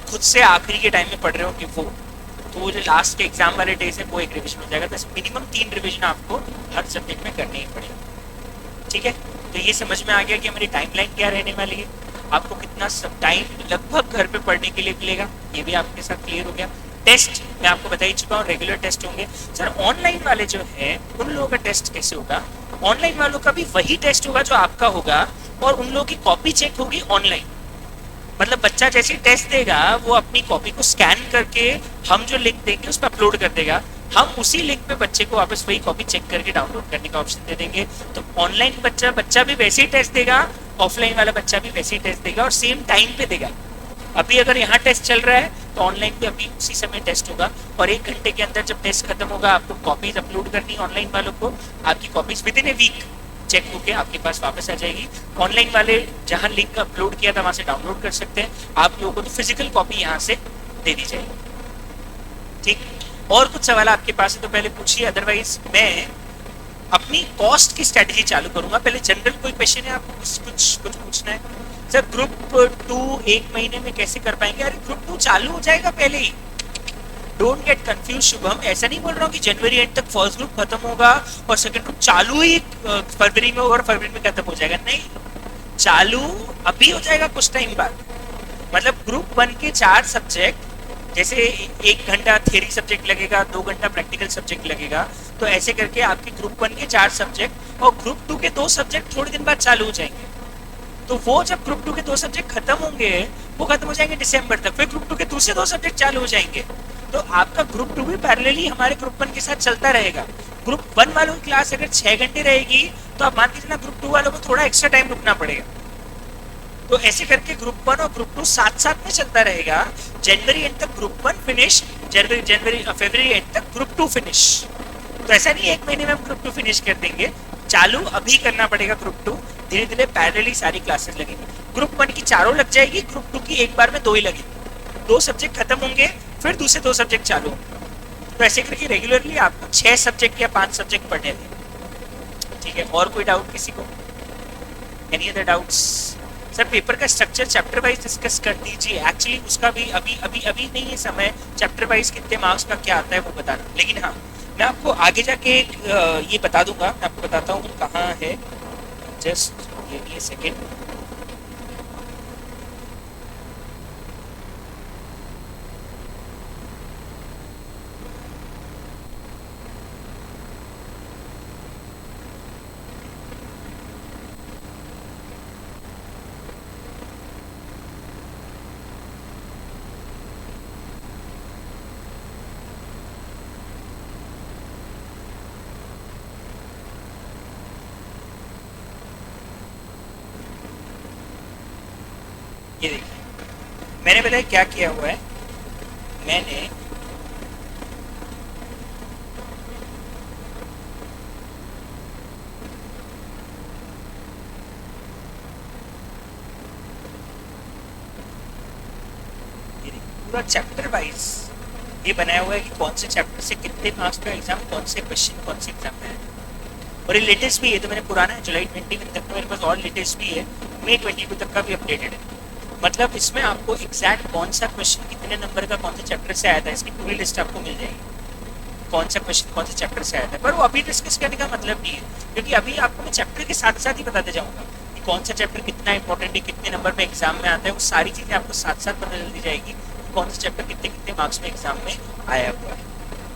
खुद से आखिरी के टाइम में पढ़ रहे हो कि वो जो लास्ट के एग्जाम वाले डेज है वो एक रिवीजन हो जाएगा। तो मिनिमम 3 रिवीजन आपको हर सब्जेक्ट में करनी ही पड़ेगा। ठीक है, तो ये समझ में आ गया कि हमारी टाइमलाइन क्या रहने वाली है, आपको कितना सब टाइम लगभग घर पे पढ़ने के लिए मिलेगा, ये भी आपके साथ क्लियर हो गया। टेस्ट मैं आपको बता ही चुका हूँ, रेगुलर टेस्ट होंगे। सर ऑनलाइन वाले जो है उन लोगों का टेस्ट कैसे होगा? ऑनलाइन वालों का भी वही टेस्ट होगा जो आपका होगा, और उन लोगों की कॉपी चेक होगी ऑनलाइन। मतलब बच्चा जैसे टेस्ट देगा वो अपनी कॉपी को स्कैन करके हम जो लिंक देंगे उस पर अपलोड कर देगा, हम उसी लिंक पे बच्चे को वापस वही कॉपी चेक करके डाउनलोड करने का ऑप्शन दे देंगे। तो ऑनलाइन बच्चा भी वैसे ही टेस्ट देगा, ऑफलाइन वाला बच्चा भी वैसे ही टेस्ट देगा और सेम टाइम पे देगा। अभी अगर यहाँ टेस्ट चल रहा है तो ऑनलाइन पे अभी उसी समय टेस्ट होगा, और 1 घंटे के अंदर जब टेस्ट खत्म होगा आपको कॉपीज अपलोड करनी ऑनलाइन वालों को। आपकी copies within a week check होके आपके पास वापस आ जाएगी। ऑनलाइन वाले जहां लिंक अपलोड किया था वहां से डाउनलोड कर सकते हैं। आप लोगों को तो फिजिकल कॉपी यहाँ से दे दी जाएगी। ठीक, और कुछ सवाल आपके पास है तो पहले पूछिए, अदरवाइज मैं अपनी कॉस्ट की स्ट्रेटेजी चालू करूंगा। पहले जनरल कोई क्वेश्चन है आपको कुछ पूछना है? सर ग्रुप 2 1 महीने में कैसे कर पाएंगे? अरे ग्रुप 2 चालू हो जाएगा पहले ही। डोंट गेट कंफ्यूज शुभम, ऐसा नहीं बोल रहा हूँ कि जनवरी एंड तक फर्स्ट ग्रुप खत्म होगा और सेकंड ग्रुप चालू ही फरवरी में होगा और फरवरी में खत्म हो जाएगा। नहीं, चालू अभी हो जाएगा कुछ टाइम बाद। मतलब ग्रुप 1 के 4 सब्जेक्ट, जैसे 1 घंटा थ्योरी सब्जेक्ट लगेगा, 2 घंटा प्रैक्टिकल सब्जेक्ट लगेगा, तो ऐसे करके आपके ग्रुप 1 के 4 सब्जेक्ट और ग्रुप 2 के 2 सब्जेक्ट थोड़े दिन बाद चालू हो जाएंगे। तो वो जब ग्रुप 2 के 2 सब्जेक्ट खत्म होंगे वो खत्म हो जाएंगे दिसंबर तक, फिर ग्रुप 2 के दूसरे 2 सब्जेक्ट चालू हो जाएंगे। तो आपका ग्रुप 2 भी पैरेलली हमारे ग्रुप 1 के साथ चलता रहेगा। ग्रुप 1 वालों की क्लास अगर 6 घंटे रहेगी तो आप मान लीजिए ना ग्रुप 2 वालों को थोड़ा एक्स्ट्रा टाइम रुकना पड़ेगा। तो ऐसे करके ग्रुप 1 और ग्रुप 2 साथ साथ में चलता रहेगा। जनवरी एंड तक ग्रुप 1 फिनिश, फरवरी एंड तक ग्रुप 2 फिनिश। तो ऐसा नहीं 1 महीने में हम ग्रुप 2 फिनिश कर देंगे, चालू अभी करना पड़ेगा ग्रुप 2। धीरे धीरे पैरेलली सारी क्लासेस लगेंगी। ग्रुप 1 की चारों लग जाएगी, ग्रुप 2 की एक बार में 2 ही लगेगी। 2 सब्जेक्ट खत्म होंगे, फिर दूसरे 2 सब्जेक्ट चालू होंगे। तो ऐसे करके रेगुलरली आपको 6 सब्जेक्ट या 5 सब्जेक्ट पढ़ने हैं। ठीक है, और कोई डाउट किसी को? Any other doubts? Sir paper का स्ट्रक्चर चैप्टर वाइज डिस्कस कर दीजिए। एक्चुअली उसका भी अभी नहीं है समय, चैप्टर वाइज कितने मार्क्स का क्या आता है वो बताना। लेकिन हाँ, मैं आपको आगे जाके ये बता दूंगा। मैं आपको बताता हूँ कहाँ है, just give me a second. ये देखिए, मैंने बताया क्या किया हुआ है। मैंने पूरा चैप्टर वाइज ये बनाया हुआ है कि कौन से चैप्टर से कितने मार्क्स का एग्जाम, कौन से क्वेश्चन कौन से एग्जाम में है। और ये लेटेस्ट भी है, तो मैंने पुराना है जुलाई 21 तक का मेरे पास, और लेटेस्ट भी है मई 22 तक का भी अपडेटेड है। मतलब इसमें आपको एग्जैक्ट कौन सा क्वेश्चन कितने नंबर का कौन से चैप्टर से आया था इसकी पूरी लिस्ट आपको मिल जाएगी, कौन सा क्वेश्चन कौन से चैप्टर से आया था। पर वो अभी डिस्कस करने का मतलब नहीं है, क्योंकि अभी आपको मैं चैप्टर के साथ साथ ही बताते जाऊँगा कि कौन सा चैप्टर कितना इंपॉर्टेंट है, कितने नंबर पे एग्जाम में आता है। वो सारी चीज़ें आपको साथ साथ पता चल दी जाएगी, कौन सा चैप्टर कितने कितने मार्क्स में एग्जाम में आया हुआ है।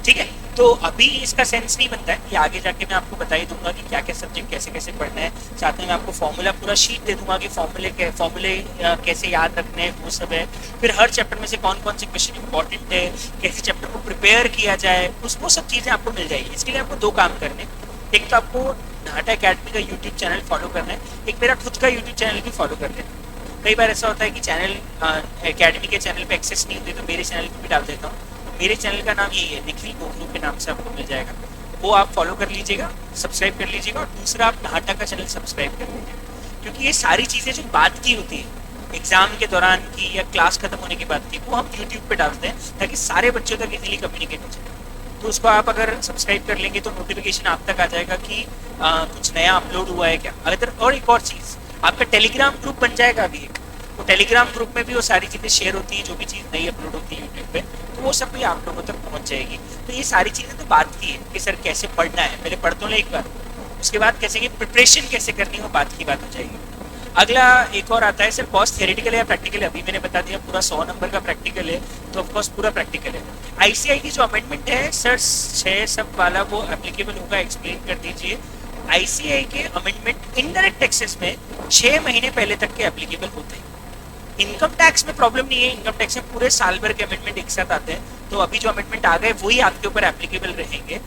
ठीक है, तो अभी इसका सेंस नहीं बनता है, ये आगे जाके मैं आपको बता ही दूंगा कि क्या क्या सब्जेक्ट कैसे कैसे पढ़ना है। साथ में मैं आपको फॉर्मूला पूरा शीट दे दूंगा कि फॉर्मूले कैसे याद रखने हैं, वो सब है। फिर हर चैप्टर में से कौन कौन से क्वेश्चन इंपॉर्टेंट है, कैसे चैप्टर को प्रिपेयर किया जाए, वो सब चीज़ें आपको मिल जाएगी। इसके लिए आपको 2 काम करने, एक तो आपको नाटा अकेडमी का यूट्यूब चैनल फॉलो करना है, एक मेरा खुद का यूट्यूब चैनल भी फॉलो कर लेना। कई बार ऐसा होता है कि चैनल अकेडमी के चैनल पे एक्सेस नहीं होती, तो मेरे चैनल पे भी डाल देता हूँ। मेरे चैनल का नाम यही है, निखिल गोखरू के नाम से आपको मिल जाएगा, वो आप फॉलो कर लीजिएगा, सब्सक्राइब कर लीजिएगा। और दूसरा आप नाटा का चैनल सब्सक्राइब कर लीजिएगा, क्योंकि ये सारी चीज़ें जो बात की होती है एग्जाम के दौरान की या क्लास खत्म होने के बाद की, वो हम यूट्यूब पे डालते हैं ताकि सारे बच्चों तक इजीली कम्युनिकेट हो जाए। तो उसको आप अगर सब्सक्राइब कर लेंगे तो नोटिफिकेशन आप तक आ जाएगा कि कुछ नया अपलोड हुआ है क्या। अगर और एक और चीज़, आपका टेलीग्राम ग्रुप बन जाएगा अभी एक, तो टेलीग्राम ग्रुप में भी वो सारी चीज़ें शेयर होती हैं, जो भी चीज़ नई अपलोड होती है यूट्यूब पे, तो वो सब भी आप लोगों तक पहुंच जाएगी। तो ये सारी चीज़ें तो बात की है कि सर कैसे पढ़ना है, पहले पढ़ तो ले एक बार, उसके बाद कैसे कि प्रिपरेशन कैसे करनी हो, बात की बात हो जाएगी। अगला एक और आता है सर, कॉस्ट थियरेटिकल है या प्रैक्टिकल है। अभी मैंने बता दिया पूरा 100 नंबर का प्रैक्टिकल है, तो ऑफकोर्स पूरा प्रैक्टिकल है। आईसीआई की जो अमेंडमेंट है सर 6 सब वाला, वो एप्लीकेबल होगा, एक्सप्लेन कर दीजिए। आईसीआई के अमेंडमेंट इनडायरेक्ट टैक्सेस में 6 महीने पहले तक के एप्लीकेबल होते हैं। इनकम टैक्स में प्रॉब्लम नहीं है, इनकम टैक्स में पूरे साल भर के अमेंडमेंट एक साथ आते हैं, तो अभी जो अमेंडमेंट आ गए वही आपके ऊपर एप्लीकेबल रहेंगे।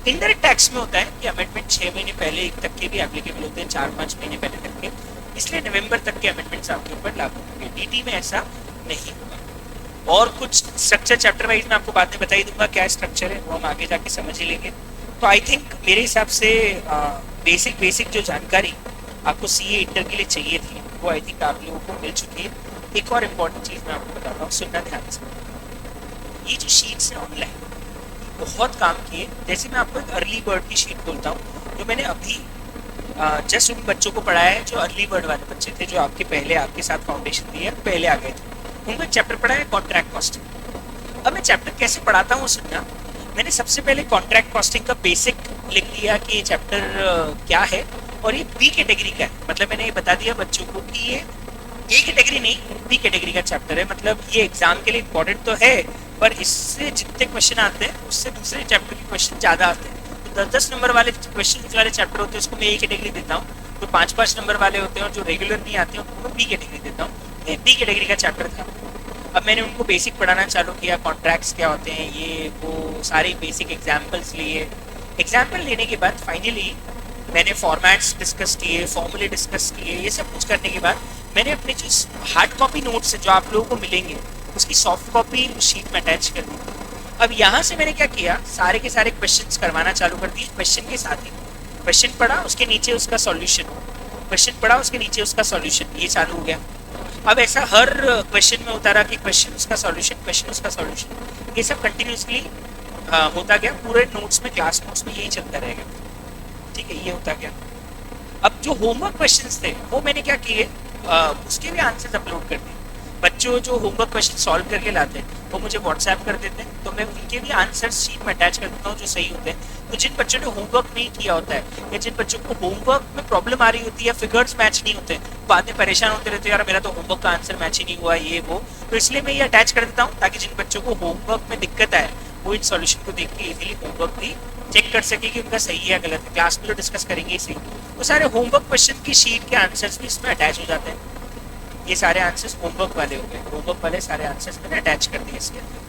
इनडायरेक्ट टैक्स में होता है कि अमेंडमेंट 6 महीने पहले तक के भी एप्लीकेबल होते हैं, 4-5 महीने पहले तक के, इसलिए नवंबर तक के अमेंडमेंट्स आपके ऊपर लागू होंगे। डीटी में ऐसा नहीं होगा। और कुछ स्ट्रक्चर चैप्टर वाइज मैं आपको बाद में बता ही दूंगा क्या स्ट्रक्चर है, वो हम आगे जाके समझ ही लेंगे। तो आई थिंक मेरे हिसाब से बेसिक जो जानकारी आपको सीए इंटर के लिए चाहिए थी, वो आई थिंक आप लोगों को मिल चुकी है। एक और इम्पॉर्टेंट चीज़ मैं आपको बताता हूँ, सुनना ध्यान से। ये जो शीट्स है ऑनलाइन बहुत काम किए। जैसे मैं आपको एक अर्ली बर्ड की शीट बोलता हूँ, जो मैंने अभी जस्ट उन बच्चों को पढ़ाया है जो अर्ली बर्ड वाले बच्चे थे, जो आपके पहले आपके साथ फाउंडेशन दिए पहले आ गए थे, उनको एक चैप्टर पढ़ा है कॉन्ट्रैक्ट कॉस्टिंग। अब मैं चैप्टर कैसे पढ़ाता हूँ सुनना। मैंने सबसे पहले कॉन्ट्रैक्ट कॉस्टिंग का बेसिक लिख दिया कि ये चैप्टर क्या है, और ये बी कैटेगरी का है। मतलब मैंने ये बता दिया बच्चों को कि ये ए कैटेगरी नहीं, बी कैटेगरी का चैप्टर है। मतलब ये एग्जाम के लिए इम्पोर्टेंट तो है, पर इससे जितने क्वेश्चन आते हैं उससे दूसरे चैप्टर के क्वेश्चन ज़्यादा आते हैं। तो 10-10 नंबर वाले क्वेश्चन वाले चैप्टर होते हैं उसको मैं ए कैटेगरी देता हूँ, तो 5-5 नंबर वाले होते हैं और जो रेगुलर नहीं आते हैं उनको मैं बी कैटेगरी देता हूँ। ये बी कैटेगरी का चैप्टर था। अब मैंने उनको बेसिक पढ़ाना चालू किया, कॉन्ट्रैक्ट्स क्या होते हैं, ये वो सारे बेसिक एग्जाम्पल्स लिए। एग्जाम्पल लेने के बाद फाइनली मैंने फॉर्मेट्स डिस्कस किए, फॉर्मूले डिस्कस किए। ये सब कुछ करने के बाद मैंने अपने जो हार्ड कॉपी नोट्स जो आप लोगों को मिलेंगे उसकी सॉफ्ट कॉपी शीट में अटैच कर दी। अब यहाँ से मैंने क्या किया, सारे के सारे क्वेश्चंस करवाना चालू कर दिए। क्वेश्चन के साथ ही क्वेश्चन पढ़ा, उसके नीचे उसका सॉल्यूशन, क्वेश्चन पढ़ा, उसके नीचे उसका सॉल्यूशन, ये चालू हो गया। अब ऐसा हर क्वेश्चन में होता रहा कि क्वेश्चन उसका सॉल्यूशन, क्वेश्चन उसका सॉल्यूशन, ये सब कंटिन्यूसली होता गया। पूरे नोट्स में, क्लास नोट्स में यही चलता रहेगा, ठीक है, ये होता गया। अब जो होमवर्क क्वेश्चंस थे वो मैंने क्या किए, उसके भी आंसर्स अपलोड कर दिए। बच्चों जो होमवर्क क्वेश्चन सॉल्व करके लाते हैं वो मुझे व्हाट्सएप कर देते हैं, तो मैं उनके भी आंसर शीट में अटैच कर देता हूँ जो सही होते हैं। तो जिन बच्चों ने होमवर्क नहीं किया होता है या जिन बच्चों को होमवर्क में प्रॉब्लम आ रही होती है, फिगर्स मैच नहीं होते, बाद में परेशान होते रहते हैं, यार मेरा तो होमवर्क का आंसर मैच ही नहीं हुआ, ये वो, तो इसलिए मैं ये अटैच कर देता हूँ ताकि जिन बच्चों को होमवर्क में दिक्कत आए वो इन सॉल्यूशन को देख के इजीली होमवर्क भी चेक कर सके कि उनका सही है गलत है। क्लास में तो डिस्कस करेंगे सही, तो सारे होमवर्क क्वेश्चन की शीट के आंसर्स भी इसमें अटैच हो जाते हैं। ये सारे आंसर्स होमवर्क वाले हो गए, होमवर्क वाले सारे आंसर्स मैंने अटैच कर दिए इसके अंदर।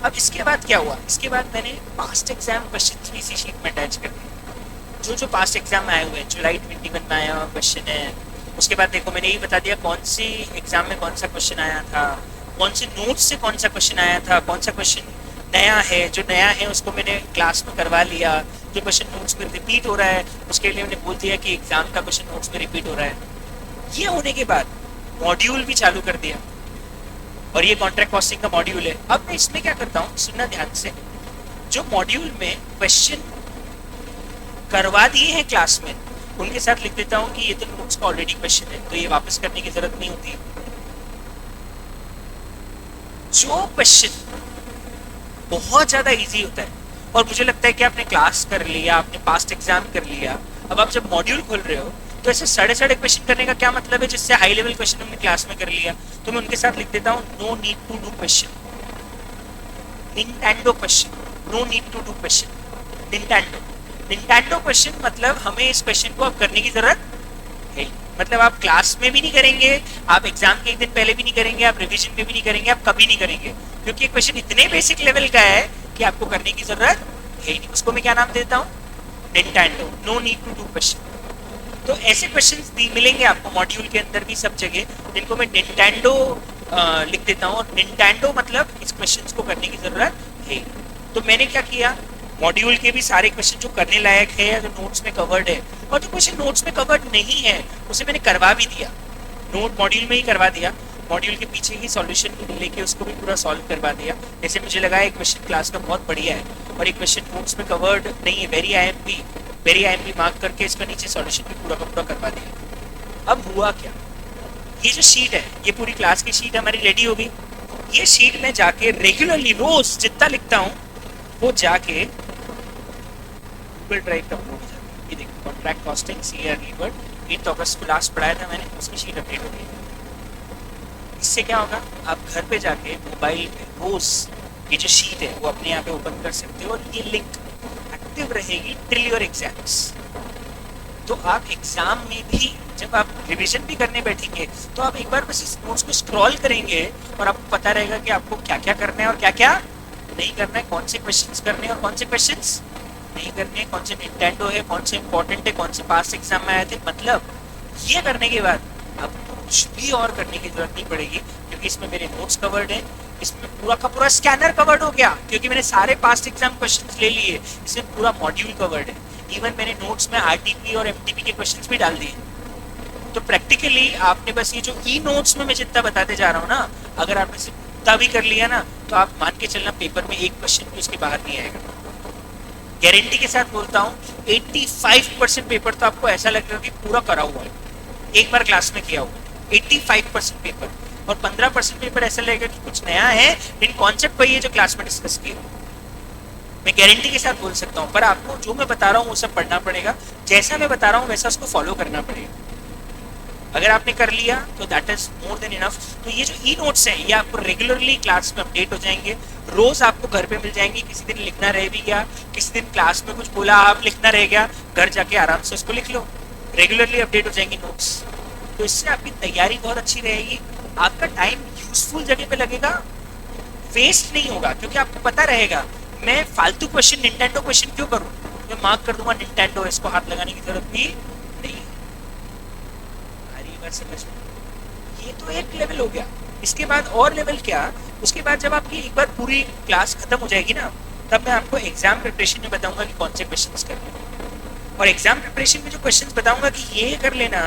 अब इसके बाद क्या हुआ, इसके बाद मैंने पास्ट एग्जाम क्वेश्चन भी इसी शीट में अटैच कर दिए, जो पास्ट एग्जाम में आए हुए हैं। जुलाई 21 में आया हुआ क्वेश्चन है। उसके बाद देखो मैंने ये बता दिया कौन सी एग्जाम में कौन सा क्वेश्चन आया था, कौन से नोट से कौन सा क्वेश्चन आया था, कौन सा क्वेश्चन नया है, जो नया है उसको मैंने क्लास में करवा लिया, जो क्वेश्चन नोट्स में रिपीट हो रहा है उसके लिए मैंने बोल दिया कि एग्जाम का क्वेश्चन नोट्स में रिपीट हो रहा है। ये होने के बाद मॉड्यूल भी चालू कर दिया, और ये कॉन्ट्रैक्ट कॉस्टिंग का मॉड्यूल है। अब मैं इसमें क्या करता हूँ, सुनना ध्यान से, जो मॉड्यूल में क्वेश्चन करवा दिए हैं क्लास में उनके साथ लिख देता हूँ कि ये तो नोट्स का ऑलरेडी क्वेश्चन है, तो ये वापस करने की जरूरत नहीं होती। जो क्वेश्चन बहुत ज्यादा इजी होता है और मुझे लगता है कि आपने क्लास कर लिया, आपने पास्ट एग्जाम कर लिया, अब आप जब मॉड्यूल खोल रहे हो तो ऐसे साढ़े क्वेश्चन करने का क्या मतलब है, जिससे हाई लेवल क्वेश्चन हमने क्लास में कर लिया, तो मैं उनके साथ लिख देता हूँ no need to do question, Nintendo question, no need to do question, Nintendo question, मतलब हमें इस क्वेश्चन को अब करने की जरूरत है, मतलब आप क्लास में भी नहीं करेंगे, आप एग्जाम के एक दिन पहले भी नहीं करेंगे, आप रिवीजन में भी नहीं करेंगे, आप कभी नहीं करेंगे, क्योंकि क्वेश्चन इतने बेसिक लेवल का है कि आपको करने की जरूरत है नहीं। उसको मैं क्या नाम देता हूँ, Nintendo, no need to do question. तो ऐसे क्वेश्चंस मिलेंगे आपको मॉड्यूल के अंदर भी सब जगह, जिनको मैं निंटेंडो लिख देता हूँ, और निंटेंडो मतलब इस क्वेश्चंस को करने की जरूरत है। तो मैंने क्या किया, मॉड्यूल के भी सारे क्वेश्चन जो करने लायक है या जो नोट्स में कवर्ड है, और जो क्वेश्चन नोट्स में कवर्ड नहीं है उसे मैंने करवा भी दिया, नोट मॉड्यूल में ही करवा दिया, मॉड्यूल के पीछे ही सॉल्यूशन लेके उसको भी पूरा सॉल्व करवा दिया। जैसे मुझे लगा एक क्वेश्चन क्लास का बहुत बढ़िया है और एक क्वेश्चन नोट्स में कवर्ड नहीं है, वेरी आईएमपी मार्क करके इसका नीचे सॉल्यूशन भी पूरा का पूरा करवा दिया। अब हुआ क्या, ये जो शीट है, ये पूरी क्लास की शीट हमारी रेडी हो गई। ये शीट में जाके रेगुलरली रोज जितना लिखता हूँ वो जाके गूगल ड्राइव का हो जाता है। ये देखो कॉन्ट्रैक्ट कॉस्टिंग सीआर रीवर्ड 8 अगस्त को लास्ट पढ़ाया था मैंने, उसकी शीट अपडेट हो गई। इससे क्या होगा, आप घर पे जाके मोबाइल पे रोज ये जो शीट है वो अपने यहाँ पे ओपन कर सकते हो, और ये लिंक एक्टिव रहेगी टिल योर एग्जाम्स। तो आप एग्जाम में भी जब आप रिवीजन भी करने बैठेंगे तो आप एक बार बस इस नोट्स को स्क्रॉल करेंगे और आपको पता रहेगा कि आपको क्या क्या करना है और क्या क्या नहीं करना है, कौन से क्वेश्चंस करने हैं और कौन से क्वेश्चंस नहीं करने हैं, कौन से निंटेंडो है, कौन से इंपॉर्टेंट है, कौन से पास एग्जाम में आए थे। मतलब ये करने के बाद अब कुछ भी और करने की जरूरत नहीं पड़ेगी, क्योंकि इसमें मेरे नोट्स कवर्ड है, इसमें पूरा का पूरा स्कैनर कवर्ड हो गया, क्योंकि मैंने सारे पास्ट एग्जाम क्वेश्चंस ले लिए, इसमें पूरा मॉड्यूल कवर्ड है। इवन मैंने नोट्स में आरटीपी और एमटीपी के क्वेश्चंस भी डाल दिए। तो प्रैक्टिकली आपने बस ये जो ई नोट्स में मैं जितना बताते जा रहा हूँ ना, अगर आपने सिर्फ उतना भी कर लिया ना, तो आप मान के चलना पेपर में एक क्वेश्चन भी उसके बाहर नहीं आएगा। गारंटी के साथ बोलता हूँ 85% पेपर तो आपको ऐसा लगेगा कि पूरा करा हुआ है, एक बार क्लास में किया हुआ, 85% पेपर, और 15% पेपर ऐसा लगेगा कि कुछ नया है, लेकिन कॉन्सेप्ट वही है जो क्लास में डिस्कस किया। मैं गारंटी के साथ बोल सकता हूँ, पर आपको जो मैं बता रहा हूँ वो सब पढ़ना पड़ेगा, जैसा मैं बता रहा हूँ वैसा उसको फॉलो करना पड़ेगा। अगर आपने कर लिया तो that is more than enough. तो ये जो ई नोट्स हैं ये आपको रेगुलरली क्लास में अपडेट हो जाएंगे, रोज आपको घर पे मिल जाएंगे। किसी दिन लिखना रह भी गया, किसी दिन क्लास में कुछ बोला आप लिखना रह गया, घर जाके आराम से उसको लिख लो, रेगुलरली अपडेट हो जाएंगे नोट्स। तो इससे आपकी तैयारी बहुत अच्छी रहेगी, आपका टाइम यूजफुल जगह पे लगेगा, वेस्ट नहीं होगा, क्योंकि आपको पता रहेगा मैं फालतू क्वेश्चन निंटेंडो क्वेश्चन क्यों करूँ, मैं मार्क कर दूंगा निंटेंडो, इसको हाथ लगाने की जरूरत भी नहीं। समझ में, ये तो एक लेवल हो गया। इसके बाद और लेवल क्या, उसके बाद जब आपकी एक बार पूरी क्लास खत्म हो जाएगी ना, तब मैं आपको एग्जाम प्रिपरेशन में बताऊंगा कि कौन से क्वेश्चंस करने हैं। और एग्जाम प्रिपरेशन में जो क्वेश्चंस बताऊंगा कि ये कर लेना,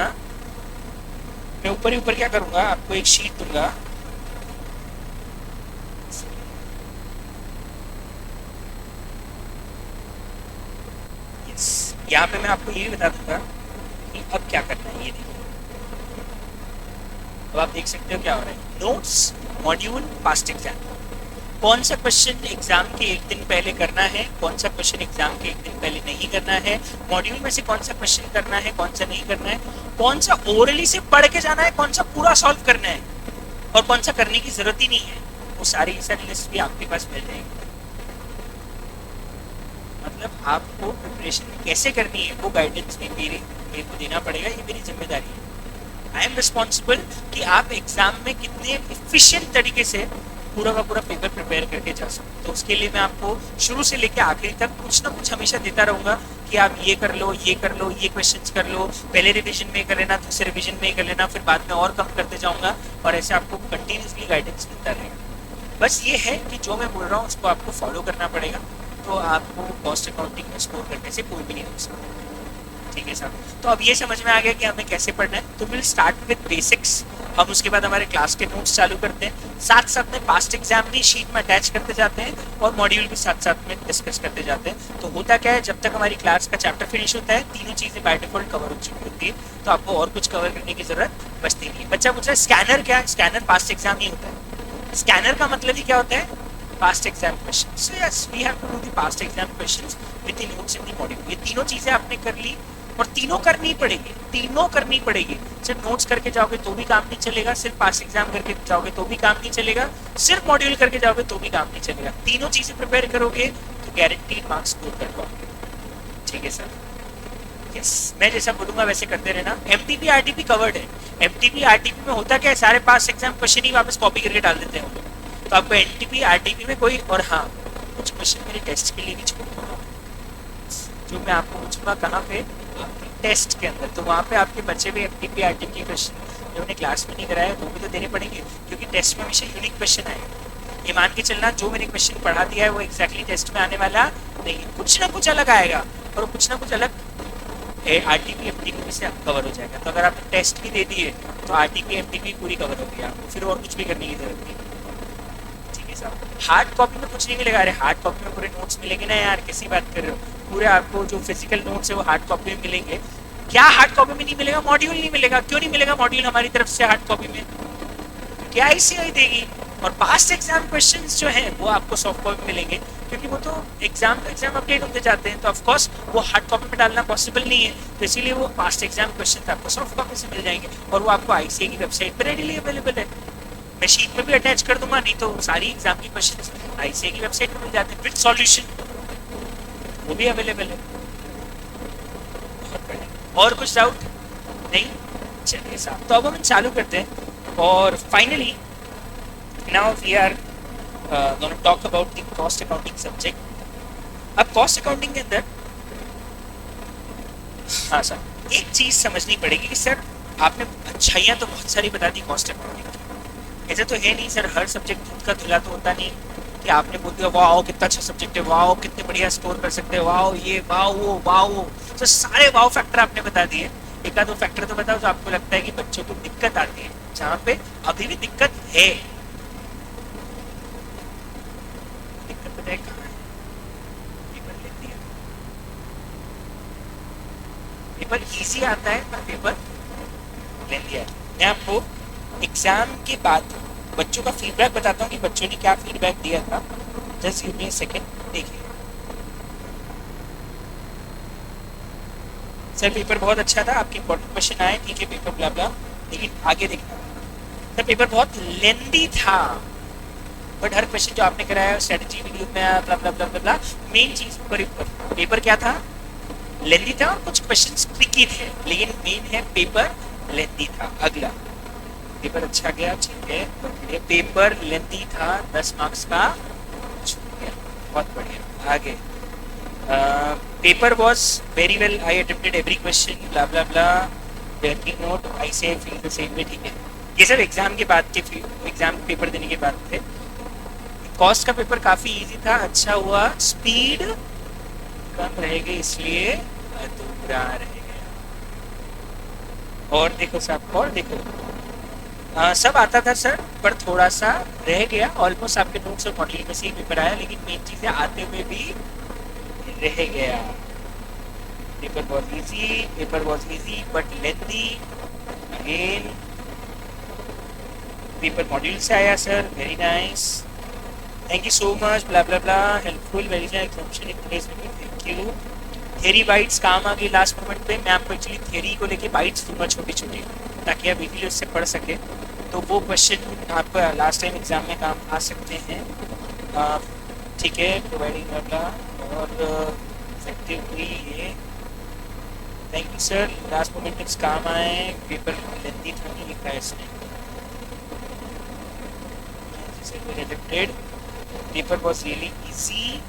मैं ऊपर ही ऊपर क्या करूंगा, आपको एक शीट दूंगा, यहाँ पे मैं आपको ये भी बता दूंगा कि अब क्या करना है। ये देखिए, अब आप देख सकते हो क्या हो रहा है। नोट्स, मॉड्यूल, पास्ट एग्जाम, कौन सा क्वेश्चन एग्जाम के एक दिन पहले करना है, कौन सा क्वेश्चन एग्जाम के एक दिन पहले नहीं करना है, मॉड्यूल में से कौन सा क्वेश्चन करना है, कौन सा नहीं करना है, कौन सा ओरली से पढ़ के जाना है, कौन सा पूरा सॉल्व करना है, और कौन सा करने की जरूरत ही नहीं है। वो सारी लिस्ट भी आपके पास मिल जाएगी। मतलब आपको प्रिपरेशन कैसे करनी है वो गाइडेंस भी मेरे को देना पड़ेगा, ये मेरी जिम्मेदारी है। आई एम रिस्पॉन्सिबल कि आप एग्जाम में कितने इफिशिएंट तरीके से पूरा का पूरा पेपर प्रिपेयर करके जा सकते। तो उसके लिए मैं आपको शुरू से लेकर आखिरी तक कुछ ना कुछ हमेशा देता रहूंगा कि आप ये कर लो, ये कर लो, ये क्वेश्चंस कर लो, पहले रिवीजन में कर लेना, दूसरे रिवीजन में कर लेना, फिर बाद में और कम करते जाऊंगा, और ऐसे आपको कंटिन्यूसली गाइडेंस मिलता रहेगा। बस ये है कि जो मैं बोल रहा हूँ उसको आपको फॉलो करना पड़ेगा, तो आपको कॉस्ट अकाउंटिंग में स्कोर करने से कोई भी नहीं रोक सकता। ठीक है साहब, तो अब ये समझ में आ गया कि हमें कैसे पढ़ना है। तो विल स्टार्ट विद बेसिक्स, हम उसके बाद हमारे क्लास के नोट्स चालू करते हैं, साथ साथ में पास्ट एग्जाम भी शीट में अटैच करते जाते हैं, और मॉड्यूल भी साथ साथ में डिस्कस करते जाते हैं। तो होता क्या है, जब तक हमारी क्लास का चैप्टर फिनिश होता है, तीनों चीजें बाय डिफॉल्ट कवर हो चुकी होती है, तो आपको और कुछ कवर करने की जरूरत बचती नहीं है। बच्चा पूछ रहा है स्कैनर क्या है? स्कैनर पास्ट एग्जाम ही होता है। स्कैनर का मतलब ही क्या होता है? Past exam question. So yes, we have to do the past exam questions with the notes in the module. ये तीनों चीजें आपने कर ली, और तीनों करनी पड़ेगी, तीनों करनी पड़ेगी। सिर्फ नोट्स करके जाओगे तो भी काम नहीं चलेगा, सिर्फ पास एग्जाम करके जाओगे तो भी काम नहीं चलेगा, सिर्फ मॉड्यूल करके जाओगे तो भी काम नहीं चलेगा। तीनों चीजें प्रिपेयर करोगे तो गारंटीड मार्क्स स्कोर कर पाओगे। ठीक है सर, यस, मैं जैसा बोलूंगा वैसे करते रहना। एमटीपी आरटीपी कवर्ड है। एमटीपी आरटीपी में होता क्या है, सारे पास एग्जाम क्वेश्चन ही वापस कॉपी करके डाल देते हैं, तो आपको एनटीपी आरटीपी में कोई, और हाँ कुछ क्वेश्चन मेरे टेस्ट के लिए भी छोड़ूंगा, जो मैं आपको पूछूंगा कहाँ पे, टेस्ट के अंदर। तो वहाँ पे आपके बच्चे भी एमटीपी आरटीपी क्वेश्चन जो उन्हें क्लास में नहीं कराया वो भी तो देने पड़ेंगे, क्योंकि टेस्ट में हमेशा यूनिक क्वेश्चन आएगा। ये मान के चलना जो मैंने क्वेश्चन पढ़ा दिया है वो एग्जैक्टली टेस्ट में आने वाला नहीं, कुछ ना कुछ अलग आएगा, और कुछ ना कुछ अलग आरटीपी एमटीपी से कवर हो जाएगा। तो अगर आपने टेस्ट भी दे दिए तो आरटीपी एमटीपी पूरी कवर होगी, आपको फिर और कुछ भी करने की जरूरत नहीं। हार्ड कॉपी में कुछ नहीं मिलेगा। अरे हार्ड कॉपी में पूरे नोट्स मिलेंगे ना यार, कैसी बात कर रहे हो? पूरे आपको जो फिजिकल नोट्स है वो हार्ड कॉपी में मिलेंगे। क्या हार्ड कॉपी में नहीं मिलेगा? मॉड्यूल नहीं मिलेगा। क्यों नहीं मिलेगा मॉड्यूल हमारी तरफ से हार्ड कॉपी में? क्या आईसीआई देगी। और पास्ट एग्जाम क्वेश्चंस जो है वो आपको सॉफ्ट कॉपी में मिलेंगे, क्योंकि वो तो एग्जाम टू एग्जाम अपडेट होते जाते हैं, तो ऑफ कोर्स वो हार्ड कॉपी में डालना पॉसिबल नहीं है, तो इसीलिए वो पास्ट एग्जाम क्वेश्चन आपको सॉफ्ट कॉपी से मिल जाएंगे, और वो आपको आईसीआई की वेबसाइट पर रेडीली अवेलेबल है। मैं शीट में भी अटैच कर दूंगा, नहीं तो सारी एग्जाम की क्वेश्चंस आईसीआई की वेबसाइट पर मिल जाते हैं विद सॉल्यूशन, वो भी अवेलेबल है। और कुछ डाउट नहीं? चलिए साहब, तो अब हम चालू करते हैं, और finally now we are gonna talk about the cost accounting subject. अब कॉस्ट अकाउंटिंग के अंदर हाँ सर, एक चीज समझनी पड़ेगी कि सर आपने अच्छाइयाँ तो बहुत सारी बता दी कॉस्ट अकाउंटिंग की, ऐसा तो है नहीं सर हर सब्जेक्ट दूध का धुला तो होता नहीं कि आपने बोल दिया वाओ कितना अच्छा सब्जेक्ट है, वाओ कितने बढ़िया स्कोर कर सकते हैं, वाओ ये वाओ वो वाओ वो, तो सारे वाओ फैक्टर आपने बता दिए। एक आध दो फैक्टर तो बताओ जो आपको लगता है कि बच्चों को दिक्कत आती है, जहाँ पे अभी भी दिक्कत है। दिक्कत बताए कहाँ है? पेपर लेती है, पेपर इजी आता है पर पेपर लेती है। मैं आपको एग्जाम के बाद बच्चों का फीडबैक बताता हूँ कि बच्चों ने क्या फीडबैक दिया था। Just give me a second, देखिए सर पेपर बहुत अच्छा था, आपके इंपॉर्टेंट क्वेश्चन आए, ठीक है पेपर ब्ला ब्ला, लेकिन आगे देखना सर पेपर बहुत लेंदी था, बट हर क्वेश्चन जो आपने कराया स्ट्रेटजी वीडियो में ब्ला ब्ला ब्ला ब्ला ब्ला, मेन चीज पेपर क्या था? लेंदी था, और कुछ क्वेश्चंस ट्रिकी थे, लेकिन मेन है पेपर लेंदी था। अगला पेपर अच्छा गया, ठीक है, पेपर लेंदी था, 10 मार्क्स का छूट गया, बहुत बढ़िया। आगे paper was very well, I attempted every question blah blah blah, taking note, I say feel the same way, ठीक है। ये सब एग्जाम के बाद के एग्जाम पेपर देने के बाद थे। कॉस्ट का पेपर काफी इजी था, अच्छा हुआ, स्पीड कम रहेगी इसलिए पूरा रह गया। और देखो साहब, और देखो, सब आता था सर, पर थोड़ा सा रह गया। ऑलमोस्ट आपके नोट्स और मॉडल में से ही पेपर आया, लेकिन मेन चीजें आते हुए भी रह गया। Paper was easy, paper was easy but lengthy. Again paper module से आया sir, very nice, thank you so much, blah blah blah, helpful, very nice examination in place में, थैंक यू। थ्योरी बाइट्स काम आ गई लास्ट मोमेंट पे। मैं आपको एक्चुअली थ्योरी को लेके बाइट्स दूंगा छोटी छोटी, ताकि आप इजीली उससे पढ़ सके। तो वो क्वेश्चन आपको लास्ट टाइम एग्जाम में काम आ सकते हैं। ठीक है, प्रोवाइडिंग ब्ला और इफेक्टिवली ये, thank you sir, last moment में काम आए। पेपर लेंथी था, नहीं लिखा है इसने, related. Paper was really easy,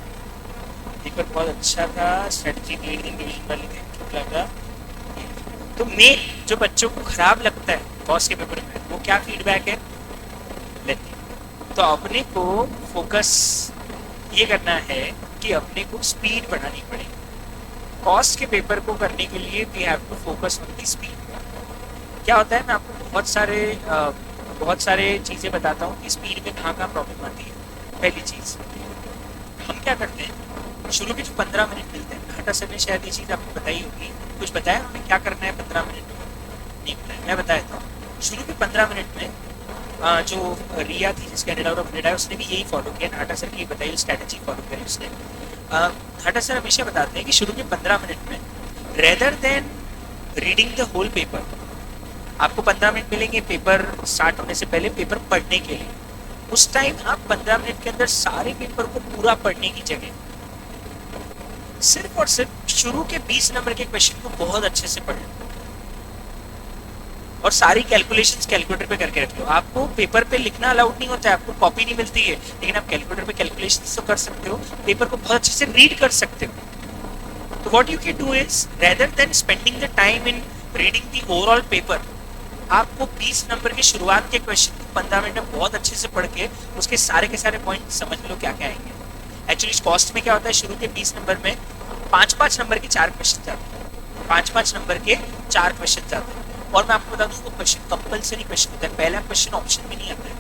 paper बहुत अच्छा था, स्ट्रेटजी रीडिंग डिवीजन वाली लगा। तो मैं जो बच्चों को खराब लगता है कॉस के पेपर में, वो क्या फीडबैक है लेते। तो अपने को फोकस ये करना है कि अपने को स्पीड बढ़ानी पड़ेगी। कॉस्ट के पेपर को करने के लिए we have to focus on the speed. क्या होता है, मैं आपको बहुत सारे चीज़ें बताता हूँ कि स्पीड में कहाँ कहाँ प्रॉब्लम आती है। पहली चीज़, हम क्या करते हैं, शुरू के जो 15 मिनट मिलते हैं, घाटा सर ने शायद ये चीज़ आपको बताई होगी, कुछ बताया हमें क्या करना है 15 मिनट में? नहीं बताया, मैं बताया था। शुरू के 15 मिनट में जो रिया थी जिस कैनेडा और कनाडा, उसने भी यही फॉलो किया, घाटा सर की बताई स्ट्रैटेजी फॉलो करी उसने। घाटा सर हमेशा बताते हैं कि शुरू के 15 मिनट में rather than reading the whole paper, आपको 15 मिनट मिलेंगे पेपर स्टार्ट होने से पहले पेपर पढ़ने के लिए। उस टाइम आप 15 मिनट के अंदर सारे पेपर को पूरा पढ़ने की जगह सिर्फ और सिर्फ शुरू के 20 नंबर के क्वेश्चन को बहुत अच्छे से पढ़ लो और सारी कैलकुलेशंस कैलकुलेटर पे करके रख लो। आपको पेपर पे लिखना अलाउड नहीं होता है, आपको कॉपी नहीं मिलती है, लेकिन आप कैलकुलेटर पे कैलकुलेशंस तो कर सकते हो, पेपर को बहुत अच्छे से रीड कर सकते हो। तो what you can do is, rather than spending the time in reading the overall paper, आपको 20 नंबर के शुरुआत के क्वेश्चन 15 मिनट में बहुत अच्छे से पढ़ के उसके सारे के सारे पॉइंट समझ लो क्या क्या आएंगे। एक्चुअली कॉस्ट में क्या होता है, शुरू के 20 नंबर में 5-5 नंबर के 4 क्वेश्चन जाते हैं, 5-5 नंबर के 4 क्वेश्चन जाते हैं। और मैं आपको बता दूं, वो क्वेश्चन कंपलसरी क्वेश्चन होता है, पहला क्वेश्चन ऑप्शन में नहीं आता है।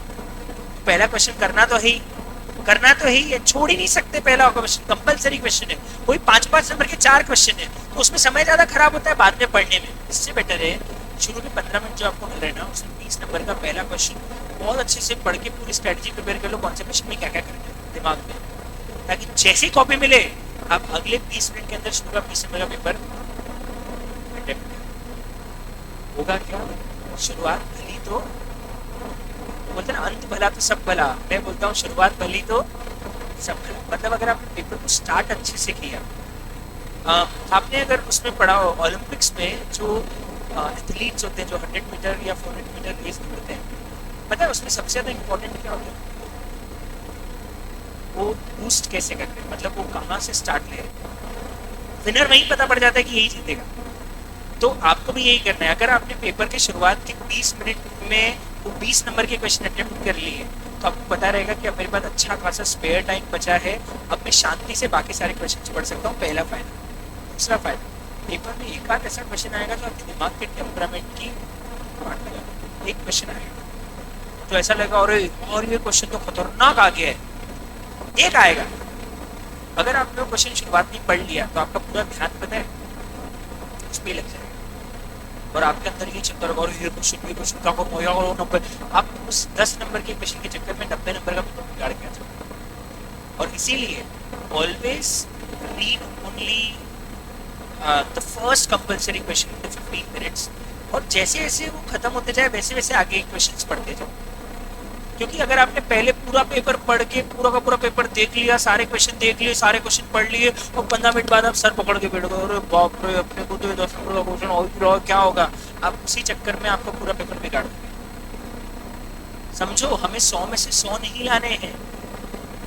पहला क्वेश्चन करना तो है ही, छोड़ ही नहीं सकते। पहला क्वेश्चन कंपलसरी क्वेश्चन है, कोई 5-5 नंबर के 4 क्वेश्चन है, तो उसमें समय ज्यादा खराब होता है बाद में पढ़ने में। इससे बेटर है शुरू के 15 मिनट जो आपको मिल रहे हैं ना, उसमें 20 नंबर का पहला क्वेश्चन बहुत अच्छे से पढ़ के पूरी स्ट्रेटजी प्रिपेयर कर लो, कौन से क्वेश्चन में क्या क्या करना है दिमाग में, ताकि जैसी कॉपी मिले आप अगले 20 मिनट के अंदर शुरू का 20 नंबर का पेपर अटेम्प्ट होगा। क्या शुरुआत भली तो बोलते ना, अंत भला तो सब भला। मैं बोलता हूँ शुरुआत भली तो सब भला, मतलब अगर आपने पेपर को स्टार्ट अच्छे से किया, आपने अगर उसमें पढ़ा हो ओलंपिक्स में जो एथलीट्स होते हैं जो 100 मीटर या 400 मीटर रेस दौड़ते हैं, पता है उसमें सबसे ज्यादा इम्पोर्टेंट क्या होता है, वो बूस्ट कैसे करते हैं, मतलब वो कहाँ से स्टार्ट ले, विनर वहीं पता पड़ जाता है कि यही जीतेगा। तो आपको भी यही करना है। अगर आपने पेपर के शुरुआत के 20 मिनट में वो 20 नंबर के क्वेश्चन अटेम्प्ट कर लिए, तो आपको पता रहेगा कि अब मेरे पास अच्छा खासा स्पेयर टाइम बचा है, अब मैं शांति से बाकी सारे क्वेश्चन पढ़ सकता हूँ। पहला फायदा। दूसरा फायदा, पेपर में एक आध ऐसा क्वेश्चन आएगा जो आपके दिमाग के टेम्परामेंट की बात लगा। एक क्वेश्चन आएगा तो ऐसा लगा और ये क्वेश्चन तो खतरनाक आ गया है, एक आएगा। अगर आपने वो क्वेश्चन शुरुआत में पढ़ लिया तो आपका पूरा ध्यान पता है उस पर लग जाएगा और आपके अंदर ये चलता रहेगा और ये क्वेश्चन का नंबर, आप उस 10 नंबर के क्वेश्चन के चक्कर में 90 नंबर का पेपर बिगाड़ के आ जाओ। और इसीलिए always read only the first compulsory question in 15 minutes, और जैसे जैसे वो खत्म होते जाए वैसे वैसे आगे क्वेश्चंस पढ़ते जाओ। क्योंकि अगर आपने पहले पूरा पेपर पढ़ के पूरा का पूरा पेपर देख लिया, सारे क्वेश्चन देख लिए, सारे क्वेश्चन पढ़ लिए और 15 मिनट बाद आप सर पकड़ के बैठ गए, अरे बाप रे अपने को तो 10 नंबर का क्वेश्चन और क्या होगा, आप उसी चक्कर में आपका पूरा पेपर बिगाड़ दोगे। समझो, हमें 100 में से 100 नहीं लाने हैं,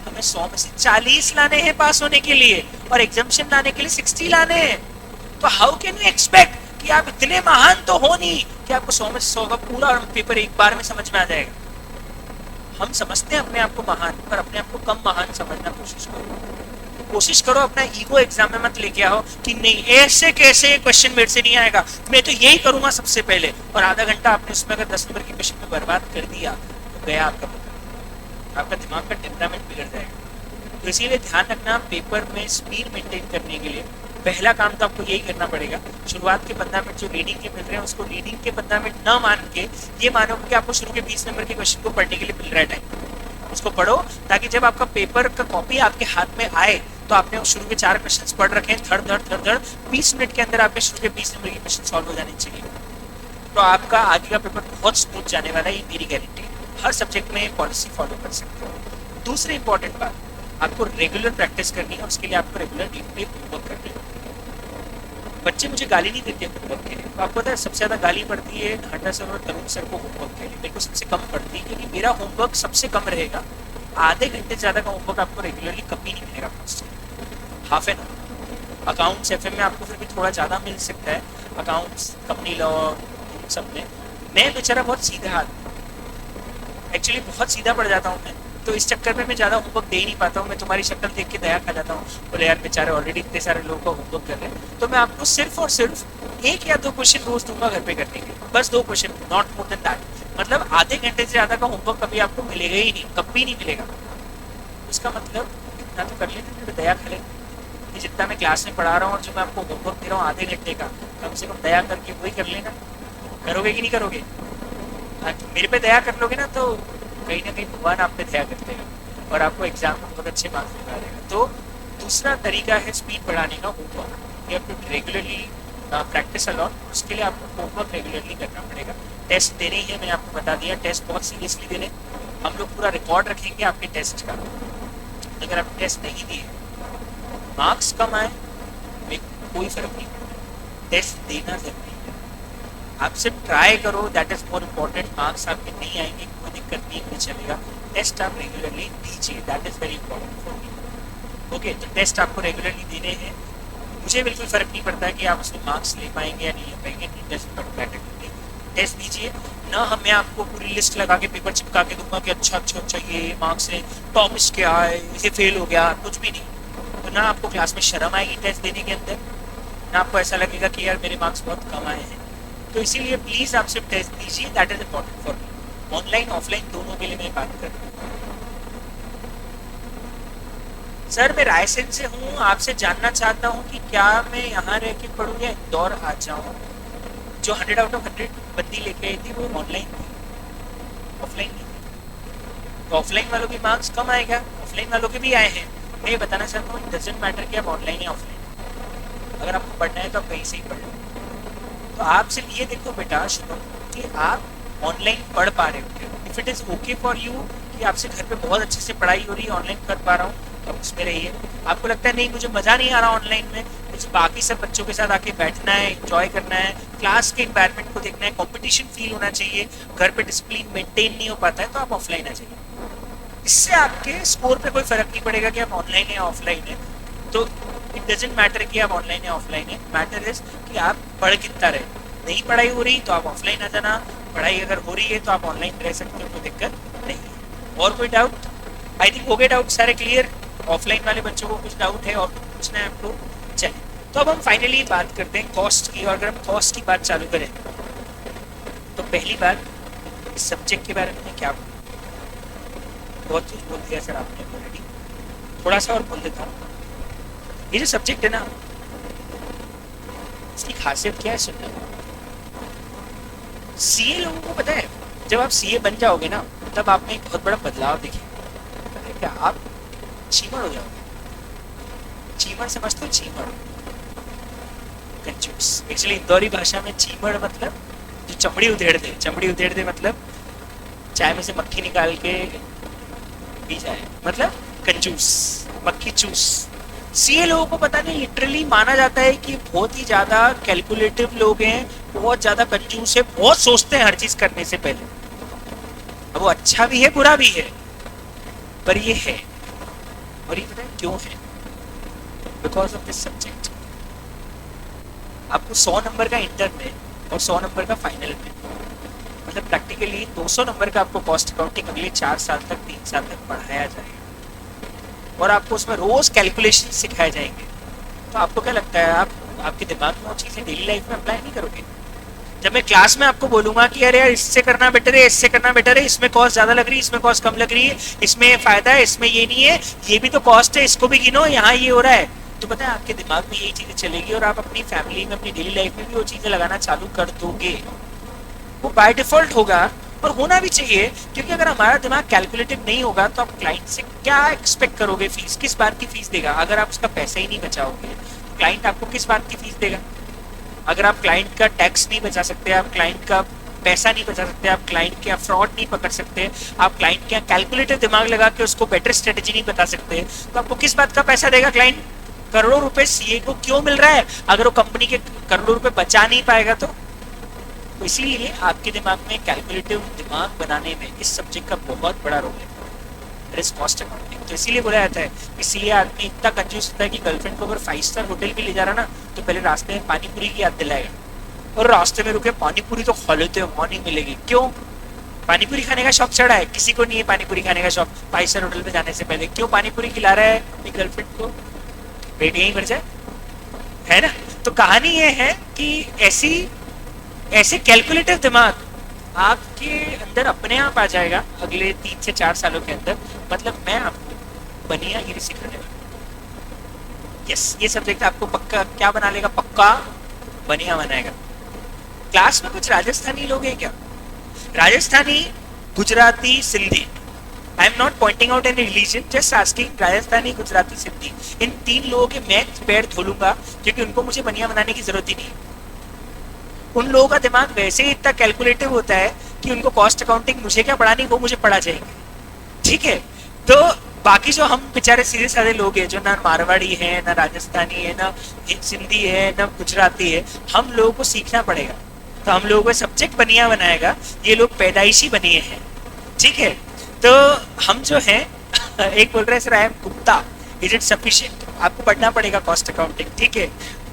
हमें 100 में से 40 लाने हैं पास होने के लिए, और एग्जामिशन लाने के लिए 60 लाने हैं। तो हाउ कैन यू एक्सपेक्ट कि आप इतने महान तो हो नहीं कि आपको 100 में से 100 का पूरा पेपर एक बार में समझ में आ जाएगा। हम समझते हैं अपने आप को महान, पर अपने आप को कम महान समझना कोशिश करो। कोशिश करो अपना ईगो एग्जाम में मत लेके आओ कि नहीं ऐसे कैसे क्वेश्चन मेरे से नहीं आएगा, मैं तो यही करूंगा सबसे पहले, और आधा घंटा आपने उसमें अगर 10 नंबर के क्वेश्चन में बर्बाद कर दिया तो गया आपका पेपर, आपका दिमाग का टेम्परामेंट बिगड़ जाएगा। तो इसीलिए ध्यान रखना, पेपर में स्पीड मेंटेन करने के लिए पहला काम तो आपको यही करना पड़ेगा, शुरुआत के 15 मिनट जो रीडिंग के मिल रहे हैं उसको रीडिंग के 15 मिनट न मान के ये मानो कि आपको शुरू के 20 नंबर के क्वेश्चन को पढ़ने के लिए मिल रहा है टाइम, उसको पढ़ो ताकि जब आपका पेपर का कॉपी आपके हाथ में आए तो आपने शुरू के 4 क्वेश्चन पढ़ रखे हैं, थर्ड 20 मिनट के अंदर आपके शुरू के 20 नंबर के क्वेश्चन सॉल्व हो जाने चाहिए। तो आपका आगे का पेपर बहुत स्मूथ जाने वाला है, ये मेरी गारंटी। हर सब्जेक्ट में पॉलिसी फॉलो कर सकते हो। दूसरी इंपॉर्टेंट बात, आपको रेगुलर प्रैक्टिस करनी है, उसके लिए आपको रेगुलर डीप पे होमवर्क करना है। बच्चे मुझे गाली नहीं देते होमवर्क के लिए, तो आपको पता है सबसे ज्यादा गाली पड़ती है घंटा सर और तरुण सर को होमवर्क के लिए, मेरे को सबसे कम पड़ती है क्योंकि मेरा होमवर्क सबसे कम रहेगा। आधे घंटे से ज्यादा का होमवर्क आपको रेगुलरली कभी नहीं मिलेगा, half an hour. Accounts FM में आपको फिर भी थोड़ा ज्यादा मिल सकता है, अकाउंट्स कंपनी लॉ सब में। मैं बेचारा बहुत सीधा आदमी, एक्चुअली बहुत सीधा पड़ जाता हूँ मैं, तो इस चक्कर में मैं ज्यादा होमवर्क दे ही नहीं पाता हूँ। मैं तुम्हारी शक्ल देख के दया खा जाता हूँ, बोले यार बेचारे ऑलरेडी इतने सारे लोगों का होमवर्क कर रहे हैं, तो मैं आपको सिर्फ और सिर्फ 1 या 2 क्वेश्चन रोज दूंगा घर पे करने के, बस 2 question, not more than that. मतलब आधे घंटे से ज्यादा का होमवर्क कभी आपको मिलेगा ही नहीं, कभी नहीं मिलेगा। उसका मतलब इतना तो कर लेते, दया खा लेते कि जितना मैं क्लास में पढ़ा रहा हूँ और जो मैं आपको होमवर्क दे रहा हूँ आधे घंटे का, कम से कम दया करके वही कर लेना। करोगे कि नहीं करोगे? मेरे पे दया कर लोगे ना तो कहीं ना कहीं भगवान आप पे दया करते हैं और आपको एग्जाम में बहुत अच्छे मार्क्स मिला देगा। तो दूसरा तरीका है स्पीड बढ़ाने का, होमवर्क। ये आपको रेगुलरली प्रैक्टिस अलॉट, उसके लिए आपको होमवर्क रेगुलरली करना पड़ेगा। टेस्ट देने ही है, मैंने आपको बता दिया, टेस्ट बहुत सीरियसली देने, हम लोग पूरा रिकॉर्ड रखेंगे आपके टेस्ट का। अगर आप टेस्ट नहीं दिए, मार्क्स कम आए, कोई फर्क नहीं पड़ता, टेस्ट देना जरूरी है। आप सिर्फ ट्राई करो, that is more important. Marks आपके नहीं आएंगे कोई दिक्कत नहीं, कुछ चलेगा, टेस्ट आप रेगुलरली दीजिए, that is very important for me. Okay, तो टेस्ट आपको रेगुलरली देने हैं, मुझे बिल्कुल फर्क नहीं पड़ता है कि आप उसमें मार्क्स ले पाएंगे या नहीं ले पाएंगे, टेस्ट दीजिए ना। मैं आपको पूरी लिस्ट लगा के पेपर चिपका के दूंगा कि अच्छा ये मार्क्स है, टॉप इसके आए, ये फेल हो गया, कुछ भी नहीं। तो ना आपको क्लास में शर्म आएगी टेस्ट देने के अंदर, ना आपको ऐसा लगेगा कि यार मेरे मार्क्स बहुत कम आए हैं। तो इसीलिए प्लीज आप सिर्फ टेस्ट दीजिए, that is important for me. Online offline दोनों के लिए मैं बात कर रहा हूँ। सर मैं रायसेन से हूँ, आपसे जानना चाहता हूँ कि क्या मैं यहाँ रह के पढ़ूँ या इंदौर आ जाऊँ? जो 100 आउट ऑफ 100 बत्ती लेके आई थी वो ऑनलाइन थी, ऑफलाइन नहीं थी। तो ऑफलाइन वालों के मार्क्स कम आएगा, ऑफलाइन वालों के भी आए हैं। मैं ये बताना चाहता हूँ, डजंट मैटर कि आप ऑनलाइन या ऑफलाइन, अगर आपको पढ़ना है तो आप कहीं से ही पढ़ लो। तो आप सिर्फ ये देखो बेटा शुरू कि आप ऑनलाइन पढ़ पा रहे हो, if it is okay for you कि आपसे घर पे बहुत अच्छे से पढ़ाई हो रही है, ऑनलाइन कर पा रहा हूँ, तो उसमें रहिए। आपको लगता है नहीं मुझे मजा नहीं आ रहा ऑनलाइन में, मुझे बाकी सब बच्चों के साथ आके बैठना है, एंजॉय करना है, क्लास के एनवायरनमेंट को देखना है, कंपटीशन फील होना चाहिए, घर पे डिसिप्लिन मेंटेन नहीं हो पाता है, तो आप ऑफलाइन आ जाइए। इससे आपके स्कोर पे कोई फर्क नहीं पड़ेगा कि आप ऑनलाइन है या ऑफलाइन है। तो इट डजंट मैटर कि आप ऑनलाइन या ऑफलाइन है, मैटर इज कि आप पढ़ कितना रहे। नहीं पढ़ाई हो रही तो आप ऑफलाइन आ जाना, पढ़ाई अगर हो रही है तो आप ऑनलाइन रह सकते हो, कोई दिक्कत नहीं है। और कोई डाउट? आई थिंक हो गए डाउट सारे क्लियर। ऑफलाइन वाले बच्चों को कुछ डाउट है और पूछना है आपको? चलिए, तो अब हम फाइनली बात करते हैं कॉस्ट की। और अगर हम कॉस्ट की बात चालू करें तो पहली बात, इस सब्जेक्ट के बारे में क्या बोलूं? बहुत कुछ बोल दिया सर आपने ऑलरेडी, थोड़ा सा और बोल देता हूँ। ये जो सब्जेक्ट है ना, इसकी खासियत क्या है सुनना। सीए लोगों को पता है, जब आप सीए बन जाओगे ना तब आप में एक बहुत बड़ा बदलाव दिखेगा। क्या आप चीमड़ हो जाओगे? चीमड़ समझते हो? चीमड़, कंजूस। एक्चुअली इंदौरी भाषा में चीमड़ मतलब जो चमड़ी उधेड़ दे, चमड़ी उधेड़ दे मतलब चाय में से मक्खी निकाल के पी जाए, मतलब कंजूस, मक्खी चूस। सीए लोगों को पता नहीं, लिटरली माना जाता है कि बहुत ही ज्यादा कैलकुलेटिव लोग हैं, बहुत ज्यादा कंजूस है, बहुत सोचते हैं हर चीज करने से पहले। अब वो अच्छा भी है बुरा भी है, पर ये है। और ये पता है क्यों है? Because of this subject. आपको 100 नंबर का इंटर में और 100 नंबर का फाइनल में, मतलब प्रैक्टिकली 200 नंबर का आपको कॉस्ट अकाउंटिंग अगले 4 साल तक, 3 साल तक पढ़ाया जाएगा। और आपको उसमें रोज कैलकुलेशन सिखाए जाएंगे, तो आपको क्या लगता है आप आपके दिमाग में वो चीजें डेली लाइफ में अप्लाई नहीं करोगे? जब मैं क्लास में आपको बोलूंगा कि अरे यार इससे करना बेटर है, इससे करना बेटर है, इसमें कॉस्ट ज्यादा लग रही है, इसमें कॉस्ट कम लग रही है, इसमें फायदा है, इसमें ये नहीं है, ये भी तो कॉस्ट है, इसको भी गिनो, यहाँ ये हो रहा है, तो पता है आपके दिमाग में यही चीजें चलेगी और आप अपनी फैमिली में अपनी डेली लाइफ में भी वो चीजें लगाना चालू कर दोगे। वो बाय डिफॉल्ट होगा और होना भी चाहिए, क्योंकि अगर हमारा दिमाग कैलकुलेटिव नहीं होगा तो आप क्लाइंट से क्या एक्सपेक्ट करोगे? फीस किस बात की फीस देगा? अगर आप उसका पैसा ही नहीं बचाओगे तो क्लाइंट आपको किस बात की फीस देगा? अगर आप क्लाइंट का टैक्स नहीं बचा सकते, आप क्लाइंट का पैसा नहीं बचा सकते, आप क्लाइंट के फ्रॉड नहीं पकड़ सकते, आप क्लाइंट के कैलकुलेटिव दिमाग लगा के उसको बेटर स्ट्रेटेजी नहीं बता सकते, तो आपको किस बात का पैसा देगा क्लाइंट? करोड़ों रुपए सीए को क्यों मिल रहा है अगर वो कंपनी के करोड़ों रुपए बचा नहीं पाएगा? तो इसीलिए आपके दिमाग में कैलकुलेटिव दिमाग बनाने में इस सब्जेक्ट का बहुत बड़ा रोल है, कॉस्ट अकाउंटिंग। तो इसीलिए बोला जाता है, इसीलिए आदमी इतना कंफ्यूज होता है कि गर्लफ्रेंड को अगर 5 स्टार होटल भी ले जा रहा ना तो पहले रास्ते में पानी पूरी की याद दिलाएगा और रास्ते में रुके पानी पूरी तो खा लेते हो, मॉर्निंग मिलेगी। क्यों? पानी पूरी खाने का शौक चढ़ा है? किसी को नहीं है पानी पूरी खाने का शौक 5 स्टार होटल में जाने से पहले। क्यों पानी पूरी खिला रहा है अपनी गर्लफ्रेंड को? पेट यहीं भर जाए, है ना? तो कहानी ये है कि ऐसे कैलकुलेटिव दिमाग आपके अंदर अपने आप आ जाएगा अगले 3 से 4 सालों के अंदर। मतलब मैं आपको बनियागिरी सिखाने वाला। यस, ये सब्जेक्ट आपको पक्का क्या बना लेगा? पक्का बनिया बनाएगा। क्लास में कुछ राजस्थानी लोग हैं क्या? Rajasthani, Gujarati, Sindhi. I am not pointing out any religion, just asking. Rajasthani, Gujarati, Sindhi, इन 3 लोगों के मैं पैर धो लूंगा क्योंकि उनको मुझे बनिया बनाने की जरूरत ही नहीं। उन लोगों का दिमाग वैसे ही इतना कैलकुलेटिव होता है कि उनको कॉस्ट अकाउंटिंग मुझे क्या पढ़ानी, वो मुझे पढ़ा जाएंगे। ठीक है, तो बाकी जो हम बेचारे सीधे साधे लोग हैं जो ना मारवाड़ी है, ना राजस्थानी है, ना सिंधी है, ना गुजराती है, हम लोगों को सीखना पड़ेगा। तो हम लोगों को सब्जेक्ट बनिया बनाएगा, ये लोग पैदाइशी बनिए हैं। ठीक है, तो हम जो है एक बोल रहे हैं sir I am Gupta, is it sufficient? आपको पढ़ना पड़ेगा कॉस्ट अकाउंटिंग। ठीक है,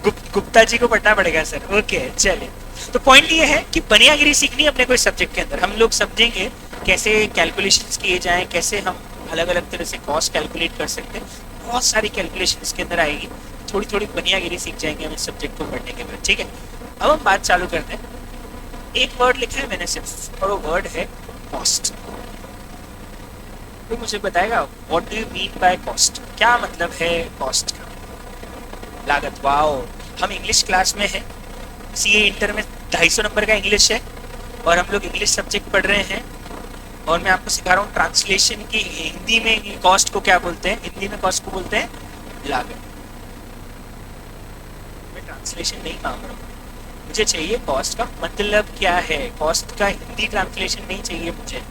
गुप्ता जी को पढ़ना पड़ेगा सर। ओके, चलिए। तो पॉइंट ये है कि बनियागिरी सीखनी है अपने कोई सब्जेक्ट के अंदर। हम लोग समझेंगे कैसे कैलकुलेशंस किए जाएं, कैसे हम अलग अलग तरह से कॉस्ट कैलकुलेट कर सकते हैं। बहुत सारी कैलकुलेशंस के अंदर आएगी, थोड़ी थोड़ी बनियागिरी सीख जाएंगे हम इस सब्जेक्ट को पढ़ने के बाद। ठीक है, अब हम बात चालू करते हैं। एक वर्ड लिखा है मैंने सिर्फ, और वो वर्ड है कॉस्ट। तो मुझे बताएगा what do you mean by cost? क्या मतलब है कॉस्ट का? लागत। वाओ, हम इंग्लिश क्लास में हैं, सीए इंटर में 250 नंबर का इंग्लिश है और हम लोग इंग्लिश सब्जेक्ट पढ़ रहे हैं और मैं आपको सिखा रहा हूँ ट्रांसलेशन की। हिंदी में कॉस्ट को क्या बोलते हैं? हिंदी में कॉस्ट को बोलते हैं लागत। मैं ट्रांसलेशन नहीं मांग रहा हूँ, मुझे चाहिए कॉस्ट का मतलब क्या है। कॉस्ट का हिंदी ट्रांसलेशन नहीं चाहिए मुझे,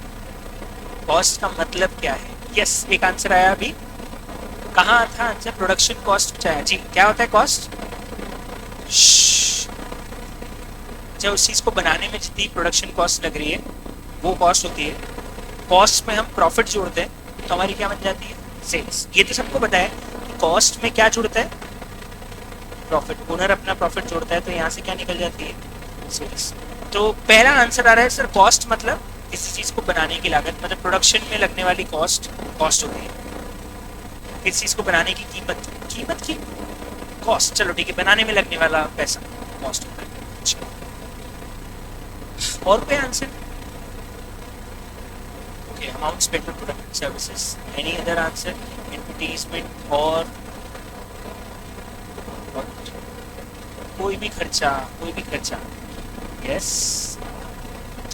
कॉस्ट का मतलब क्या है। यस, एक आंसर आया अभी। कहाँ था आंसर? प्रोडक्शन कॉस्ट आया जी। क्या होता है कॉस्ट? जब उस चीज को बनाने में जितनी प्रोडक्शन कॉस्ट लग रही है वो कॉस्ट होती है। कॉस्ट में हम प्रॉफिट जोड़ते हैं तो हमारी क्या बन जाती है? सेल्स। ये तो सबको पता है कि कॉस्ट में क्या जुड़ता है? प्रॉफिट। ओनर अपना प्रॉफिट जोड़ता है तो यहाँ से क्या निकल जाती है? सेल्स। तो पहला आंसर आ रहा है सर कॉस्ट मतलब किसी चीज को बनाने की लागत, मतलब प्रोडक्शन में लगने वाली कॉस्ट कॉस्ट होती है। किसी चीज को बनाने की कीमत, कीमत की कॉस्ट। चलो ठीक है, बनाने में लगने वाला पैसा कॉस्ट होता है। और कोई answer? Okay, amount spend on product and services. Any other answer? Advertisement और कोई भी खर्चा, कोई भी खर्चा। Yes,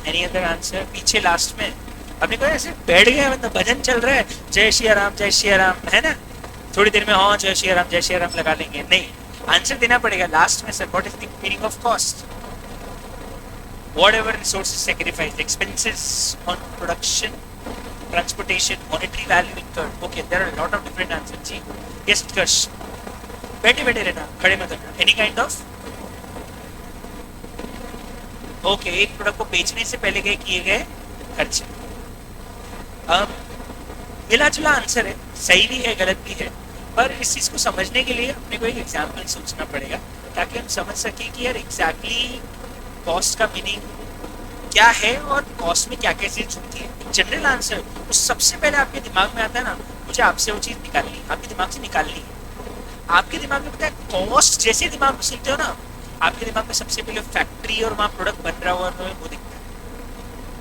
any other answer? पीछे लास्ट में आपने कहा ऐसे बैठ गया, मतलब भजन चल रहा है, जय श्री राम जय श्री राम, है ना? थोड़ी देर में हाँ जय श्री राम लगा लेंगे। नहीं, आंसर देना पड़ेगा लास्ट में sir. What is the meaning of cost? Whatever resources sacrificed, expenses on production, transportation, monetary value incurred. Okay, there are a lot of different answers. जी, yes, Utkarsh. बैठे बैठे रहना, खड़े मत रहना। Any kind of? Okay, एक प्रोडक्ट को बेचने से पहले के किए गए खर्चे। मिला जुला आंसर है, सही भी है गलत भी है, पर इस चीज को समझने के लिए अपने को एक एग्जाम्पल सोचना पड़ेगा ताकि हम समझ सके कि यार एग्जैक्टली कॉस्ट का मीनिंग क्या है और कॉस्ट में क्या क्या चीज होती है, जनरल आंसर तो सबसे पहले आपके दिमाग में आता है ना, मुझे आपसे वो चीज निकालनी है, आपके दिमाग से निकालनी है। आपके दिमाग में पता है कॉस्ट जैसे दिमाग में सुनते हो ना, आपके दिमाग में सबसे पहले फैक्ट्री और वहाँ प्रोडक्ट बन रहा हुआ वो दिखता है।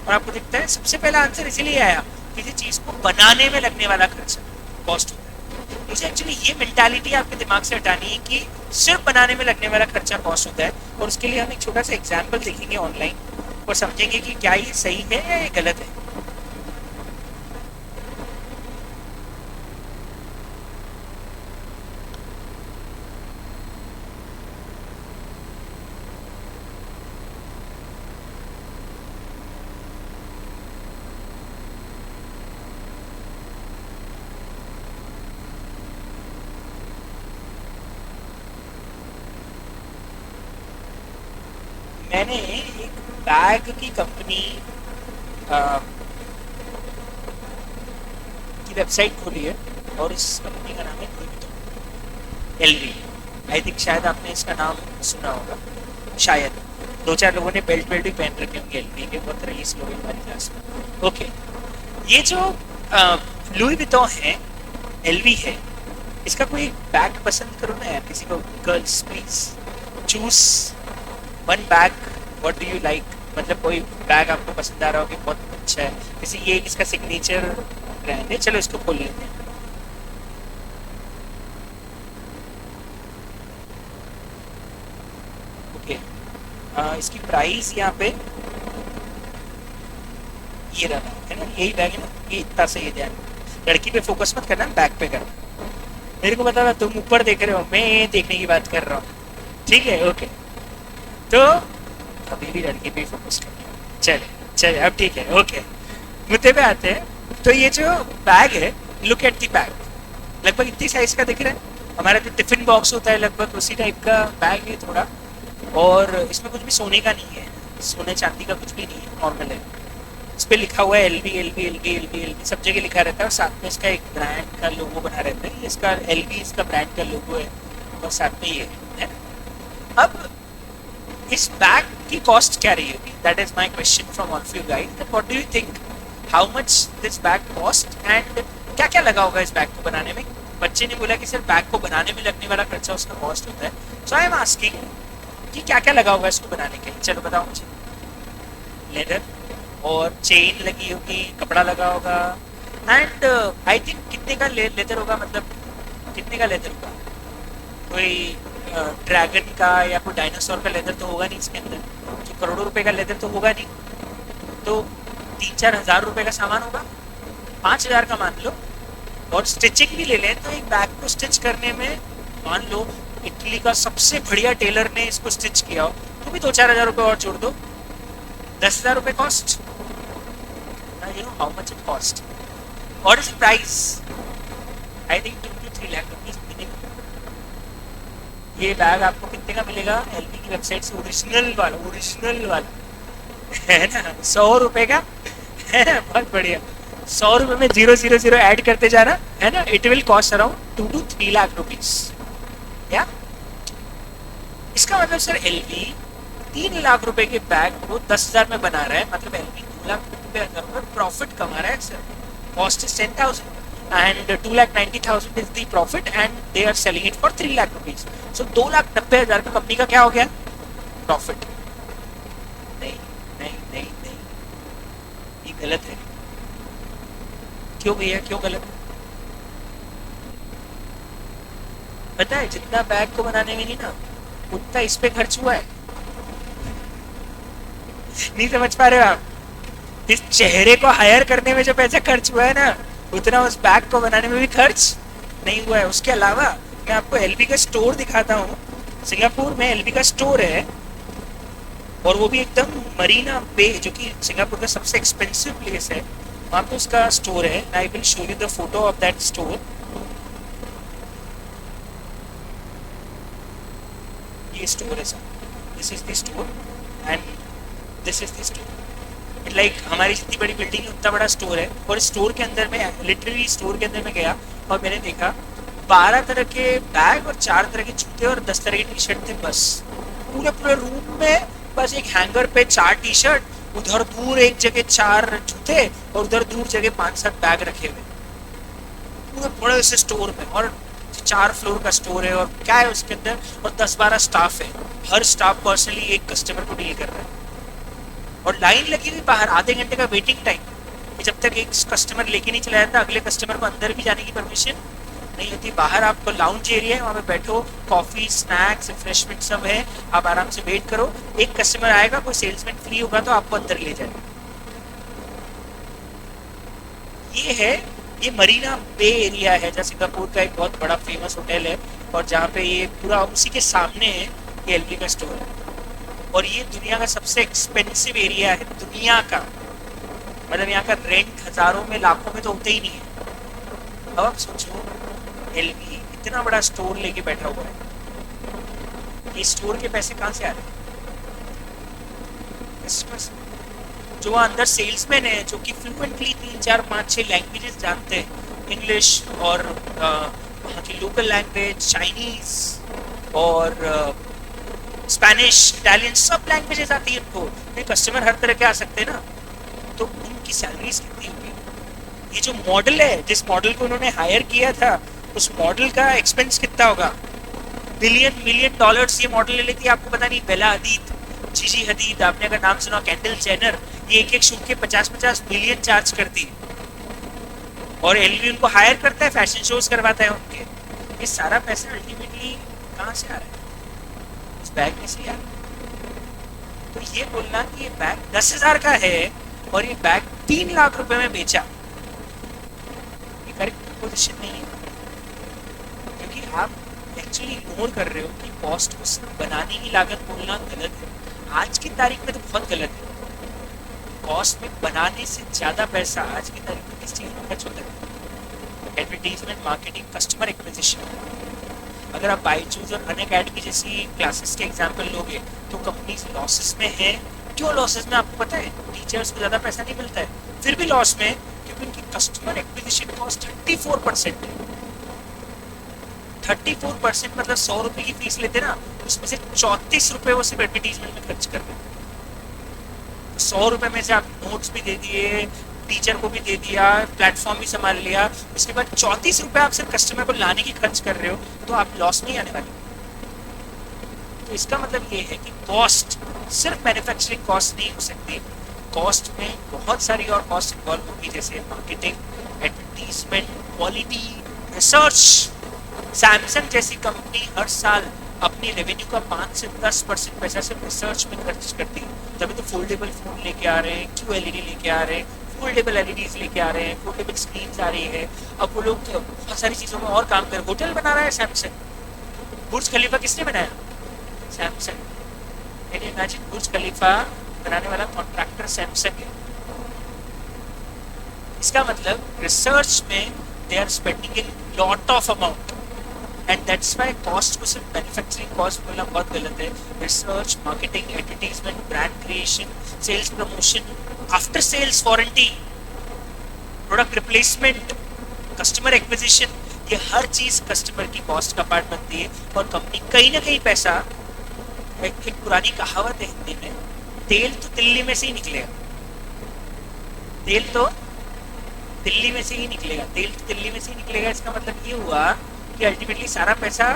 और आपको दिखता है सबसे पहला आंसर इसीलिए आया, किसी चीज को बनाने में लगने वाला खर्चा कॉस्ट होता है। मुझे एक्चुअली ये मेंटालिटी आपके दिमाग से हटानी है कि सिर्फ बनाने में लगने वाला खर्चा कॉस्ट होता है। और उसके लिए हम एक छोटा सा एग्जाम्पल देखेंगे ऑनलाइन और समझेंगे कि क्या ये सही है या ये गलत है। मैंने एक बैग की कंपनी की वेबसाइट खोली है और इस कंपनी का नाम है एलवी। आई थिंक शायद आपने इसका नाम सुना होगा, शायद दो चार लोगों ने बेल्ट बेल्ट भी पहन रखे होंगे एलवी के, बहुत रईस लोग हमारी क्लास में। ओके, ये जो लुई विटॉन है, एलवी है, इसका कोई बैग पसंद करो ना यार किसी को। Girls please choose one bag, what do you like, मतलब कोई बैग आपको पसंद आ रहा हो कि बहुत अच्छा है, जैसे ये इसका सिग्नेचर ब्रांड है। चलो इसको खोल लेते हैं। ओके, इसकी प्राइस यहाँ पे ये रहा है ना, यही बैग है ना, ये इतना सही है। ध्यान, लड़की पे फोकस मत करना, बैग पे करना। मेरे को पता था तुम ऊपर देख रहे हो, मैं देखने की बात कर रहा हूँ, ठीक है। ओके, तो अभी भी लड़की पे फोकस करना। चले चले अब ठीक है। ओके, मुद्दे पे आते हैं। तो ये जो बैग है, लुक एट दी बैग, लगभग इतनी साइज का दिख रहा है। हमारा जो टिफिन बॉक्स होता है लगभग उसी टाइप का बैग है थोड़ा, और इसमें कुछ भी सोने का नहीं है, सोने चांदी का कुछ भी नहीं है, नॉर्मल है। इस पे लिखा हुआ है LV LV LV LV LV, सब जगह लिखा रहता है, और साथ में इसका एक ब्रांड का लोगो बना रहता है। इसका एलवी इसका ब्रांड का लोगो है और साथ में ये है। अब इस बैग की कॉस्ट क्या रही होगी, that is my question from all of you guys, that what do you think how much this bag cost, and क्या क्या लगा होगा इस बैग को बनाने में। बच्चे ने बोला कि सर बैग को बनाने में लगने वाला खर्चा उसका कॉस्ट होता है, सो आई एम आस्किंग कि क्या क्या लगा होगा इसको बनाने के लिए। चलो बताओ मुझे। लेदर और चेन लगी होगी, कपड़ा लगा होगा, एंड आई थिंक कितने का लेदर होगा, मतलब कितने का लेदर होगा, कोई ड्रैगन का या कोई डायनासोर का लेदर तो होगा नहीं इसके अंदर, तो करोड़ों रुपए का लेदर तो होगा नहीं, तो 3-4 हज़ार रुपए का सामान होगा, 5,000 का मान लो। और स्टिचिंग भी ले लें तो एक बैग को स्टिच करने में मान लो इटली का सबसे बढ़िया टेलर ने इसको स्टिच किया हो तो भी 2-4 हज़ार रुपए और जोड़ दो, 10,000 रुपए cost. You know how much it cost, और is price I think 2 to 3 lakh rupees minimum. ये बैग आपको कितने का मिलेगा एलवी की वेबसाइट से, ओरिजिनल वाला है ना, 100 रुपए का है ना, बहुत बढ़िया। 100 रुपए में 000 ऐड करते जाना है ना, it will cost around 2 to 3 lakh rupees. क्या इसका मतलब सर एलवी 3 लाख रुपए के बैग को 10,000 में बना रहा है, मतलब एलवी 2,90,000 प्रॉफिट कमा रहा है sir. Cost is 10,000 and 2,90,000 is the profit and they are selling it for 3 lakh rupees. So 2,90,000 का कंपनी का क्या हो गया प्रॉफिट। नहीं नहीं नहीं नहीं, ये गलत है। क्यों भैया, क्यों गलत है? पता है जितना बैग को बनाने में नहीं ना, उतना इस पे खर्च हुआ है। नहीं समझ पा रहे हो आप? इस चेहरे को हायर करने में जो पैसा खर्च हुआ है ना, उतना उस बैग को बनाने में भी खर्च नहीं हुआ है। उसके अलावा मैं आपको एलवी का स्टोर दिखाता हूँ। सिंगापुर में एलवी का स्टोर है, और वो भी एकदम मरीना बे, जो कि सिंगापुर का सबसे एक्सपेंसिव प्लेस है, वहाँ पे उसका स्टोर है। I will show you the photo of that store. ये स्टोर है sir, this is the store and this is the store. Like हमारी जितनी बड़ी बिल्डिंग है उतना बड़ा स्टोर है, और स्टोर के अंदर में लिटरली स्टोर के अंदर में गया और मैंने देखा 12 तरह के बैग और 4 तरह के जूते और 10 तरह के टी शर्ट थे बस। पूरे रूम में बस एक हैंगर पे 4 टी शर्ट उधर दूर एक जगह 4 जूते और उधर दूर जगह 5-7 बैग रखे हुए, पूरे बड़े से स्टोर में, और 4 फ्लोर का स्टोर है, और क्या है उसके अंदर, और 10-12 स्टाफ है, हर स्टाफ पर्सनली एक कस्टमर को डील कर रहा है, और लाइन लगी हुई बाहर, आधे घंटे का वेटिंग टाइम, कि जब तक एक कस्टमर लेके नहीं चला जाता अगले कस्टमर को अंदर भी जाने की परमिशन नहीं होती। बाहर आपको लाउंज एरिया है, वहाँ पे बैठो, कॉफी, स्नैक्स, रिफ्रेशमेंट सब है, आप आराम से वेट करो, एक कस्टमर आएगा, कोई सेल्समैन फ्री होगा तो आपको अंदर ले जाएगा। ये है, ये मरीना बे एरिया है, जहाँ सिंगापुर का एक बहुत बड़ा फेमस होटल है, और जहाँ पे ये पूरा उसी के सामने है ये एलजी का स्टोर है, और ये दुनिया का सबसे एक्सपेंसिव एरिया है दुनिया का, मतलब यहाँ का रेंट हजारों में लाखों में तो होता ही नहीं है। अब आप सोचो एलवी इतना बड़ा स्टोर लेके बैठा हुआ है, ये स्टोर के पैसे कहाँ से आ रहे हैं? जो वहाँ अंदर सेल्समैन है जो कि फ्लुएंटली 3-4-5-6 लैंग्वेजेस जानते हैं, इंग्लिश और वहाँ की लोकल लैंग्वेज, चाइनीज और स्पेनिश, इटालियन, सब लैंग्वेजेस आती है उनको, ये कस्टमर हर तरह के आ सकते हैं ना, तो उनकी सैलरीज कितनी होगी? ये जो मॉडल है, जिस मॉडल को उन्होंने हायर किया था, उस मॉडल का एक्सपेंस कितना होगा? बिलियन डॉलर्स ये मॉडल ले लेती है। आपको पता नहीं, बेला हदीद, जीजी हदीद, आपने अगर नाम सुना, कैंडल जेनर, ये एक शूट के 50-50 मिलियन चार्ज करती है, और एलवी उनको हायर करता है, फैशन शोज करवाता है उनके। ये सारा पैसा अल्टीमेटली कहाँ से आ रहा है? इस बैग में से यार। तो ये बोलना कि ये बैग 10,000 का है और ये बैग 3 लाख रुपए में बेचा, ये करेक्ट पोजीशन नहीं है, क्योंकि आप एक्चुअली इग्नोर कर रहे हो कि कॉस्ट को सिर्फ बनाने की लागत बोलना गलत है। आज की तारीख में तो बहुत गलत है। कॉस्ट में बनाने से ज्यादा पैसा आज की तारीख में किस चीज में खर्च होता है? Advertisement, marketing, customer acquisition. अगर आप बाईचूज और अनअकैडमी जैसी क्लासेस के एग्जाम्पल लोगे तो कंपनीज लॉसेस में है। क्यों लॉसेस में? आपको पता है टीचर्स को ज्यादा पैसा नहीं मिलता है, फिर भी लॉस में, क्योंकि उनकी कस्टमर एक्विजिशन कॉस्ट 34% है। 34% मतलब 100 रुपए की फीस लेते ना, उसमें से 34 रुपए वो सिर्फ एडवर्टीजमेंट में खर्च कर रहे हैं। 100 रुपए में से आप नोट्स भी दे दिए, टीचर को भी दे दिया, प्लेटफॉर्म भी संभाल लिया, उसके बाद 34 रुपए आप सिर्फ कस्टमर को लाने की खर्च कर रहे हो, तो आप लॉस नहीं आने वाले। तो इसका मतलब ये है कि कॉस्ट सिर्फ मैन्युफैक्चरिंग कॉस्ट नहीं हो सकती, कॉस्ट में बहुत सारी और कॉस्ट इन्वॉल्व होगी, जैसे marketing, advertisement, quality, research. Samsung जैसी कंपनी हर साल अपनी रेवेन्यू का 5 से 10% पैसा सिर्फ रिसर्च में खर्च करती है। तभी तो फोल्डेबल फोन लेके आ रहे हैं, QLED लेके आ रहे हैं, फोल्डेबल LEDs लेके आ रहे हैं, फोल्डेबल स्क्रीन आ रही है। अब वो लोग बहुत सारी चीज़ों में और काम कर, होटल बना रहा है सैमसंग। बुर्ज खलीफा किसने बनाया? Samsung. Can you imagine? Burj Khalifa बनाने वाला कॉन्ट्रैक्टर सैमसंग है। इसका मतलब रिसर्च में they are spending a lot of amount, and that's why cost को सिर्फ मैन्युफैक्चरिंग कॉस्ट बोलना बहुत गलत है। Research, marketing, advertisement, brand creation, sales promotion, after sales warranty, product replacement, customer acquisition, ये हर चीज कस्टमर की कॉस्ट का पार्ट बनती है। और कंपनी कहीं ना कहीं पैसा, एक पुरानी कहावत है हिंदी में, तेल तो दिल्ली में से ही निकलेगा, तेल तो दिल्ली में से ही निकलेगा, तेल तो दिल्ली में से ही निकलेगा। इसका मतलब ये हुआ कि अल्टीमेटली सारा पैसा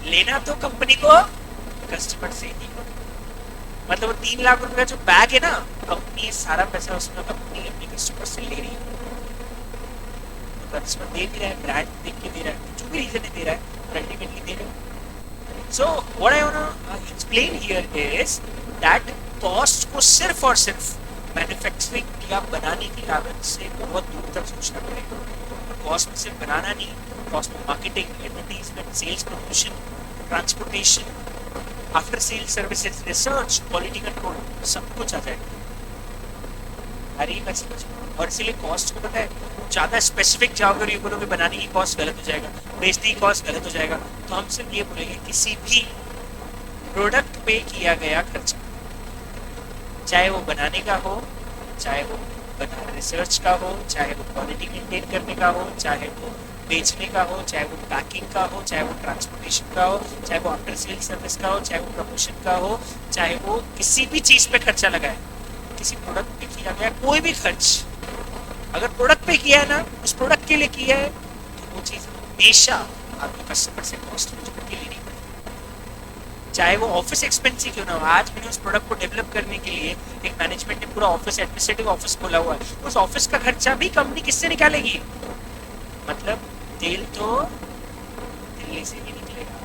लेना तो कंपनी को कस्टमर से ही, मतलब वो 3 लाख रुपए का जो बैग है ना, कंपनी सारा पैसा उसमें कंपनी अपने कस्टमर से ले रही है। तो कस्टमर दे भी रहा है, ब्रांड देख के दे रहा है, जो भी रीजन दे रहा है, और अल्टीमेटली दे रहा है। So what I want to explain here is that cost को सिर्फ और सिर्फ मैन्युफैक्चरिंग या बनाने की लागत से बहुत दूर तक सोचना पड़ेगा। कॉस्ट में सिर्फ बनाना नहीं, कॉस्ट में marketing, advertisement, sales promotion, transportation, after sale services, research, quality control, सब कुछ आ जाएगा। अरे मैं समझ, और इसीलिए कॉस्ट को पता है, ज़्यादा स्पेसिफिक जाओगे और ये बोलोगे बनाने की कॉस्ट गलत हो जाएगा, बेचने की कॉस्ट गलत हो जाएगा, तो हम सिर्फ ये बोलेंगे किसी भी प्रोडक्ट पे किया गया खर्चा, चाहे वो बनाने का हो, चाहे वो रिसर्च का हो, चाहे वो क्वालिटी मेंटेन करने का हो, चाहे वो बेचने का हो, चाहे वो पैकिंग का हो, चाहे वो ट्रांसपोर्टेशन का हो, चाहे वो आफ्टर सेल सर्विस का हो, चाहे वो प्रमोशन का हो, चाहे वो किसी भी चीज़ पे खर्चा लगाए, किसी प्रोडक्ट पे किया गया कोई भी खर्च, अगर प्रोडक्ट पे किया है ना, उस प्रोडक्ट के लिए किया है, तो वो चीज़ हमेशा आपके कस्टमर से कॉस्ट मुझे करके लेनी पड़ेगी, चाहे वो ऑफिस एक्सपेंस ही क्यों ना हो। आज मैंने उस प्रोडक्ट को डेवलप करने के लिए एक मैनेजमेंट ने पूरा ऑफिस, एडमिनिस्ट्रेटिव ऑफिस खोला हुआ है, उस ऑफिस का खर्चा भी कंपनी किससे निकालेगी? मतलब तेल तो दिल्ली से भी निकलेगा।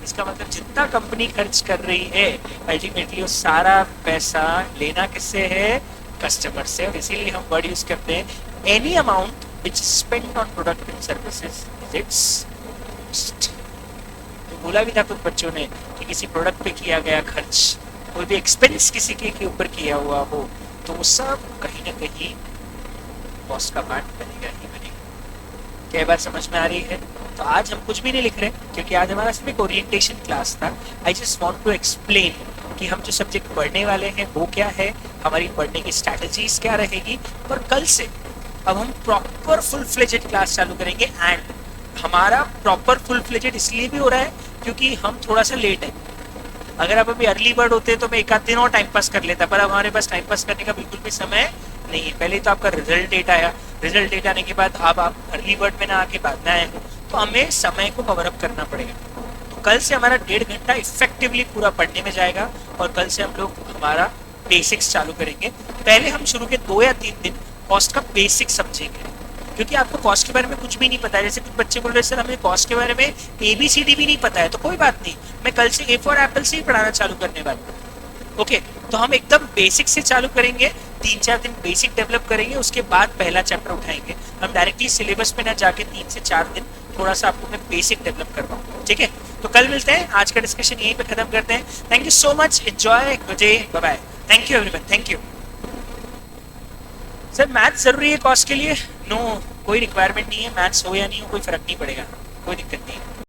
इसका मतलब जितना कंपनी खर्च कर रही है, अल्टीमेटली वो सारा पैसा लेना किससे है? कस्टमर से। और इसीलिए हम वर्ड यूज करते हैं, any amount which spend on product and services is it's cost. तो बोला भी था कुछ बच्चों ने कि किसी प्रोडक्ट पे किया गया खर्च, कोई भी एक्सपेंस किसी के ऊपर किया हुआ हो, तो वो सब कहीं ना कहीं कॉस्ट का पार्ट बनेगा ही बनेगा। कई बार समझ में आ रही है? तो आज हम कुछ भी नहीं लिख रहे, क्योंकि आज हमारा सिर्फ एक ओरिएंटेशन क्लास था। I just want to explain कि हम जो सब्जेक्ट पढ़ने वाले हैं वो क्या है, हमारी पढ़ने की स्ट्रैटेजीज क्या रहेगी, और कल से अब हम प्रॉपर फुल फ्लेजेड क्लास चालू करेंगे। एंड हमारा प्रॉपर फुल फ्लेजेड इसलिए भी हो रहा है क्योंकि हम थोड़ा सा लेट है। अगर आप अभी अर्ली बर्ड होते तो मैं एक आध दिन और टाइम पास कर लेता, पर अब हमारे पास टाइम पास करने का बिल्कुल भी समय नहीं है। पहले तो आपका रिजल्ट डेट आया, रिजल्ट डेट आने के बाद अब आप अर्ली बर्ड में ना आके बाद में आए हो, तो हमें समय को कवर अप करना पड़ेगा। तो कल से हमारा 1.5 घंटा इफेक्टिवली पूरा पढ़ने में जाएगा, और कल से हम लोग हमारा बेसिक्स चालू करेंगे। पहले हम शुरू के 2 या 3 दिन कॉस्ट का बेसिक समझेंगे, क्योंकि आपको कॉस्ट के बारे में कुछ भी नहीं पता है। जैसे कुछ बच्चे बोल रहे सर हमें कॉस्ट के बारे में ABCD भी नहीं पता है, तो कोई बात नहीं, मैं कल से A फॉर एप्पल से ही पढ़ाना चालू करने वाला हूँ। ओके, तो हम एकदम बेसिक से चालू करेंगे, 3-4 दिन बेसिक डेवलप करेंगे, उसके बाद पहला चैप्टर उठाएंगे। हम डायरेक्टली सिलेबस पे ना जाके 3 से 4 दिन थोड़ा सा आपको मैं बेसिक डेवलप करवाऊँ, ठीक है? तो कल मिलते हैं, आज का डिस्कशन यहीं पे खत्म करते हैं। Thank you so much, enjoy, good day, bye bye, thank you everyone, thank you. Sir maths जरूरी है कॉस्ट के लिए? नो, कोई रिक्वायरमेंट नहीं है, मैथ्स हो या नहीं हो कोई फर्क नहीं पड़ेगा, कोई दिक्कत नहीं है।